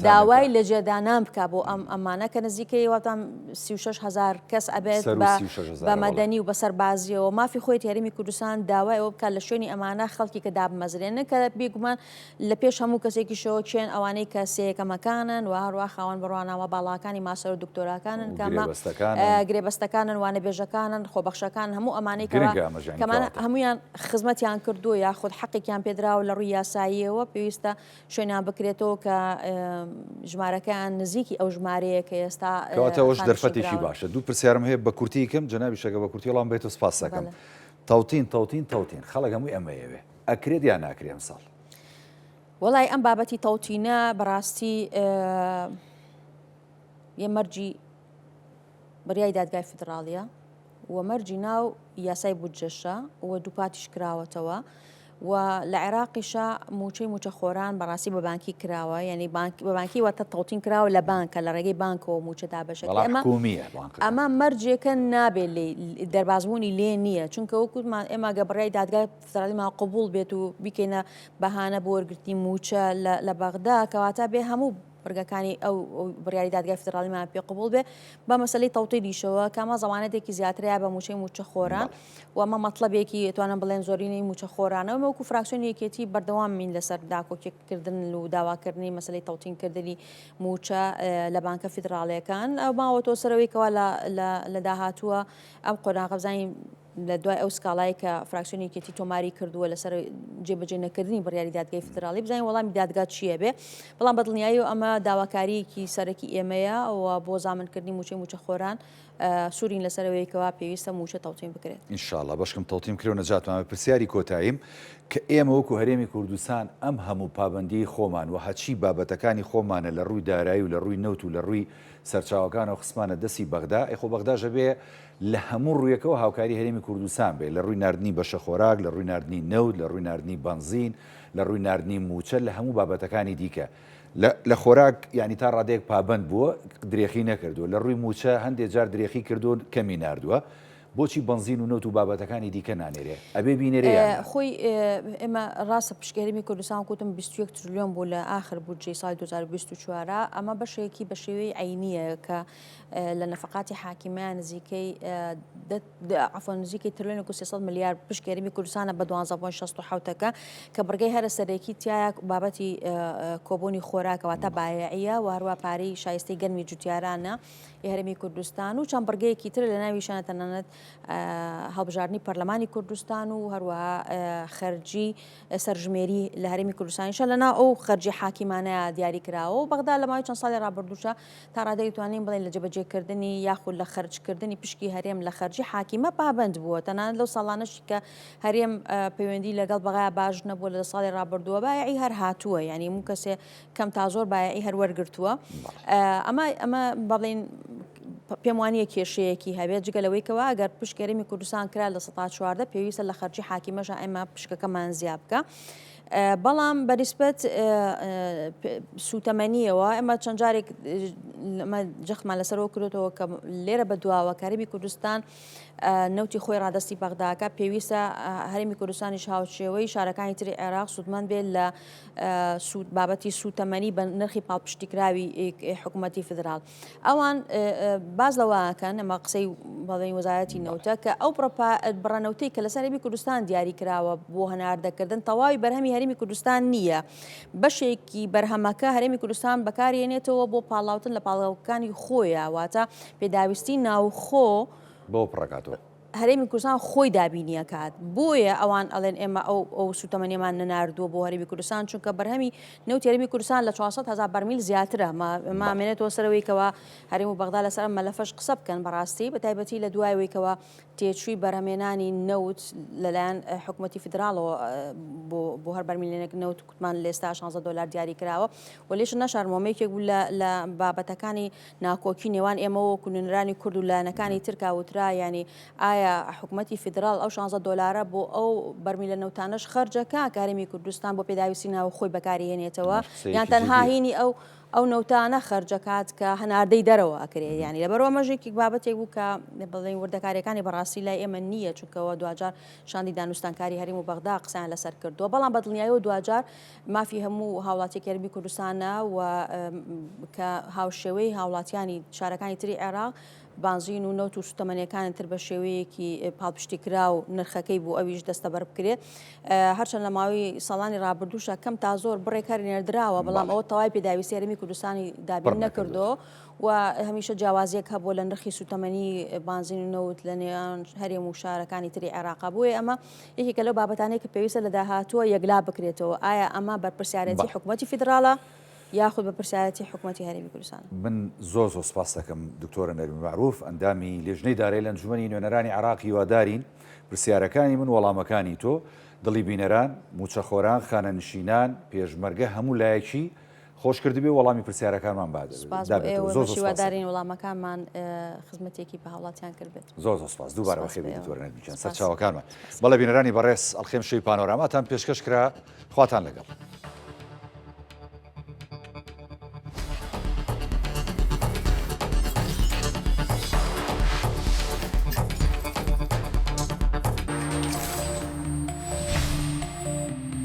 داوای لە جێدانان بکە بۆ ئەمانە کە نزیکەی واتان 36,000 کەس ئەبێت بە مەدەنی و بەسەربازیەوە مافی خۆی هەرێمی کوردستان داوای ئەوە بکات لە شوێنی ئەمانە خەڵکی کە دابمەزرێنن کە بێگومان لە پێش هەموو کەسێکی شەوە چێن ئەوانەی کە سەیەکەمەکانن و هەروە خاوەن بڕواناوە باڵاکانی ماسەر و دکتۆراکانن کەمە گرێبەستەکانن وانە بێژەکانن خۆبەخشەکان هەموو ئەمانەی کەمان هەمویان خزمەتیان کردووە یاخود حەقێکیان پێدراوە لە ڕووی یاساییەوە پێویستە شوێنیان بکرێتەوە کە ژمارەکەیان نزیکی ئەو ژمارەیە کە ئێستا کەواتەوەش دەرفەتێکی باشە. دوو پرسیارم هەیە بە کورتیکەم جەنابی شەکە بە کورتی وەڵام بێت و سپاس دەکەم. تەوتین خەڵک هەمووی ئەمەیەوێ ئەکرێت یان ناکرێ ئەمساڵ؟ وەڵای ئەم بابەتی تەوتینە بەڕاستی یە مەرجی بەریای دادگای فدراڵیە و مەرجی ناو یاسای بودجەشە و دووپاتیش کراوەتەوە و لە عێراقیشە موچەی خۆران بەڕاستی بە بانکی کراوە یعنی بە بانکی واتە تەوتین کراوە لە بانکە لە ڕێگەی بانکەوە موچە دابەشەکە ئەمە مەرجێکە نابێت دەربازبوونی لێ نییە چونکە وەکوتمان ئێمە گە بڕای دادگای فدراڵیمان قبول بێت و بیکەینە بەهانە بۆ وەرگرتی موچە لە بەغدا کەواتە بێ هەموو بڕگەکانی ئەو بڕیاری دادگای فدراڵیمان پێ قبول بێ بە مەسەلەی تەوتیریشەوە کەمە زەمانەتێکی زیاتریا بە موچە خۆران و ئەمە مەطلبێکی توانم بڵێن زۆرینەی موچە خۆرانەوە وەکو فراکسیۆنی یەکێتی بەردەوامین لەسەر داکۆکێکردن و داواکردنی مەسەلەی تەوتینکردنی موچە لە بانکە فیدراڵیەکان ئەو ماوەتەوە سەرەوەیکەوە لە داهاتووە ئەم قۆناغەبزانی لە دوای ئەو سکاڵایی کە فراکسیۆنی یەکێتی تۆماری کردووە لەسەر جێبەجێ نەکردنی بڕیاری دادگای فدراڵی بزانین وەڵامی دادگا چییە بێ بەڵام بەدڵنیایی و ئەمە داواکاریەکی سەرەکی ئێمەیە و بۆ زامنکردنی موچە خۆران سوورین لەسەرەوەیکەوە پێویستە موچە تەوتین بکرێت. ئینشاءڵڵا بەشکم تەوتیم کرێ و نەجاتمان پرسیاری کۆتاییم کە ئێمە وەکو هەرێمی کوردستان ئەم هەموو پابەندی خۆمان و هەچی بابەتەکانی خۆمانە لە ڕووی دارایی و لە ڕووی نەوت و لە ڕووی سەرچاوەکان و خسمانە دەستی بەغدا ئەخۆ بەغداژە بێ لە هەموو ڕوویەکەوە هاوکاری هەرێمی کوردستان بێ لە ڕووی ناردنی بەشە خۆراک لە ڕووی ناردنی نەوت لە ڕووی ناردنی بنزین لە ڕووی ناردنی موچە لە هەموو بابەتەکانی دیکە لە خۆراک ینی تا ڕادێک پابند بووە درێخی نەکردووە لە ڕووی موچە هەندێک جار درێخی کردو کەمی ناردووە بۆچی بنزین و نەوت و بابەتەکانی دیکە نانێرێ ئەبێ بینێرە خۆی ئێمە ڕاستە پشکێرمی کوردستان کوتم 21 تریلیۆن بوو لە ئاخر بودجەی ساڵی 2024 ئەمە بەشێکی بە شێوەی عینیە کە لە نەفقاتی حاکیمیان نزیکەی نزیکەی تریلیۆن و 300 ملیار پشکێرمی کوردستانە بە 12.67ەکە کە بڕگەی هەرە سەرەکی تایە بابەتی کۆبوونی خۆراکەوە تا بایعیە و هەروە پارەی شایستەی گەرمی جوتیارانە هەرێمی کوردستان و چەند بڕگەیەکی تر لە ناویشانە تەنانەت هەڵبژاردننی پەرلەمانی کوردستان و هەروەها خەرجی سەرژمێری لە هەرێمی کوردستانیشە لەنا ئەو خەرجی حاکیمانەیە دیاری کراوە و بەغدا لە ماوەی چەند ساڵی ڕابردووشە تا ڕادەیتوانین بڵێن لە جێبەجێکردنی یاخود لە خەرجکردنی پشکی هەرێم لە خەرجی حاکیمە پابند بووە تەنانەت لەو ساڵانەشی کە هەرێم پەیوەندی لەگەڵ بەغای باش نەبووە لە ساڵی ڕابردووە بایعی هەر هاتووە یعنی هەموو کەسێ کەم تا زۆر بایعی هەر وەرگرتووە ئەمە بەڵێن پێم وانییە کێشەیەکی هەبێت جگە لەوەیکەوە ئەگەر پشکێرمی کوردستان کرا لە 14 پێویستە لە خەرجی حاکیمەژە ئەمە پشکەکەمان زیاد بکە بەڵام بەنسبەت سوتەمەنیەوە ئەمە چەند جارێک جەختمان لەسەرەوە کردێتەوە کە لێرە بە دواوە کارێمی کوردستان نەوتی خۆی ڕادستی بەغداکە پێویستە هەرێمی کوردستانیش هاوچێوەی شارەکانی تری عێراق سوودمەند بێت لە بابەتی سوتەمەنی بە نرخی پاڵپشتیکراوی حکوومەتی فدرال ئەوان باز لەوەکەن ئەمە قسەی بەڵێن وەزارەتی نەوتە کە ئەو بڕەنەوتەی کە لەسەر هەرێمی کوردستان دیاری کراوە بۆ هەناردەکردن تەواوی بەرهەمی هەرێمی کوردستان نییە بەشێکی بەرهەمەکە هەرێمی کوردستان بەکارهێنێتەوە بۆ پاڵاوتن لە پاڵاوەکانی خۆیە واتە پێداویستی ناوخۆ بۆ پڕکاتەوە هەرێمی کوردستان خۆی دابینیە کات بۆیە ئەوان ئەڵێن ئێمە ئەو سوتەمەنیمان نەناردووە بۆ هەرێمی کوردستان چونکە بەرهەمی نەوت هەرێمی کوردستان لە 400,000 بەرمیل زیاترە مامێنێتەوە سەرەوەیکەوە هەرێم و بەغدا لەسەر مەلەفەش قسە بکەن بەڕاستی بە تایبەتی لە دوایەوەیکەوە تێچووی بەرهەمێنانی نەوت لەلایەن حکوومەتی فدراڵەوە بۆ هەر بەرمیلێنێک نەوت کوتمان لێستا 16 دلار دیاری کراوە و لێش نەشارمۆمەیەکێک بوو لە بابەتەکانی ناکۆکی نێوان ئێمەوە کوونرانی کورد و لایەنەکانی ترکا وترا ینی ئایا حکوومەتی فدرال ئەو 16 دلارە بۆ ئەو بەرمیلە نەوتانەش خەرجەکە کارێمی کوردستان بۆ پێداویستی ناو خۆی بەکارهێنێتەوە یان تەنها هینی ئەو نەوتانە خەرجەکات کە هەناردەی دەرەوە ئەکرێت ینی لەبەرەوە مەژێکی بابەتێک بوو کە بڵێن وردەکاریەکانی بەڕاستی لای ئێمە نییە چونکەوە دوجار شاندی دانوستانکاری هەرێم و بەغدا قسەیان لەسەر کردووە بەڵام بەدڵنیاییەوە دوجار مافی هەموو هاوڵاتیەکی هەرێمی کوردستانە و کە هاوشێوەی هاوڵاتیانی شارەکانی تری عێراق بانزین و نەوت و سوتەمەنیەکانی تر بە شێوەیەکی پاڵپشتی کرا و نرخەکەی بوو ئەویش دەستە بەر بکرێت هەرچەند لە ماوەی ساڵانی ڕابردووشە کەم تا زۆر بڕێکاری نێردراوە بەڵام ئەوە تەواوی پێداویستی هەرێمی کوردستانی دابین نەکردو و هەمیشە جیاوازیەک هەبووە لە نرخی سوتەمەنی بانزین و نەوت لە نێوان هەرێم و شارەکانی تری عێراق بووە ئەمە یەکێکە لەو بابەتانەیە کە پێویستە لە داهاتووە یەکلا بکرێتەوە ئایا ئەمە بەرپرسیارەتی حکوومەتی فیدراڵە یاخود بە پرسیارەتی حکوومەتی هەرێمی کوردستان من زۆر سپاس دەکەم دکتۆرە نەرمی معروف ئەندامی لێژنەی دارایی لە ئەنجومەنی نوێنەرانی عێراقی وادارین پرسیارەکانی من وەڵامەکانی تۆ دڵی بینەران موچەخۆران خانەنشینان پێشمەرگە هەموو لایەکی خۆش کردبێ وەڵامی پرسیارەکانمان بادارین وەڵامەکانمان خزمەتێکی بە هاوڵاتیان کردبێت زۆر سپاس دووبارەوە خێبی دکتۆرە نەرمیجان سەرچاوەکانمان بەڵێ بینەرانی بەڕێز ئەڵخێم شەوی پانۆراماتان پێشکەش کرا خواتان لەگەڵ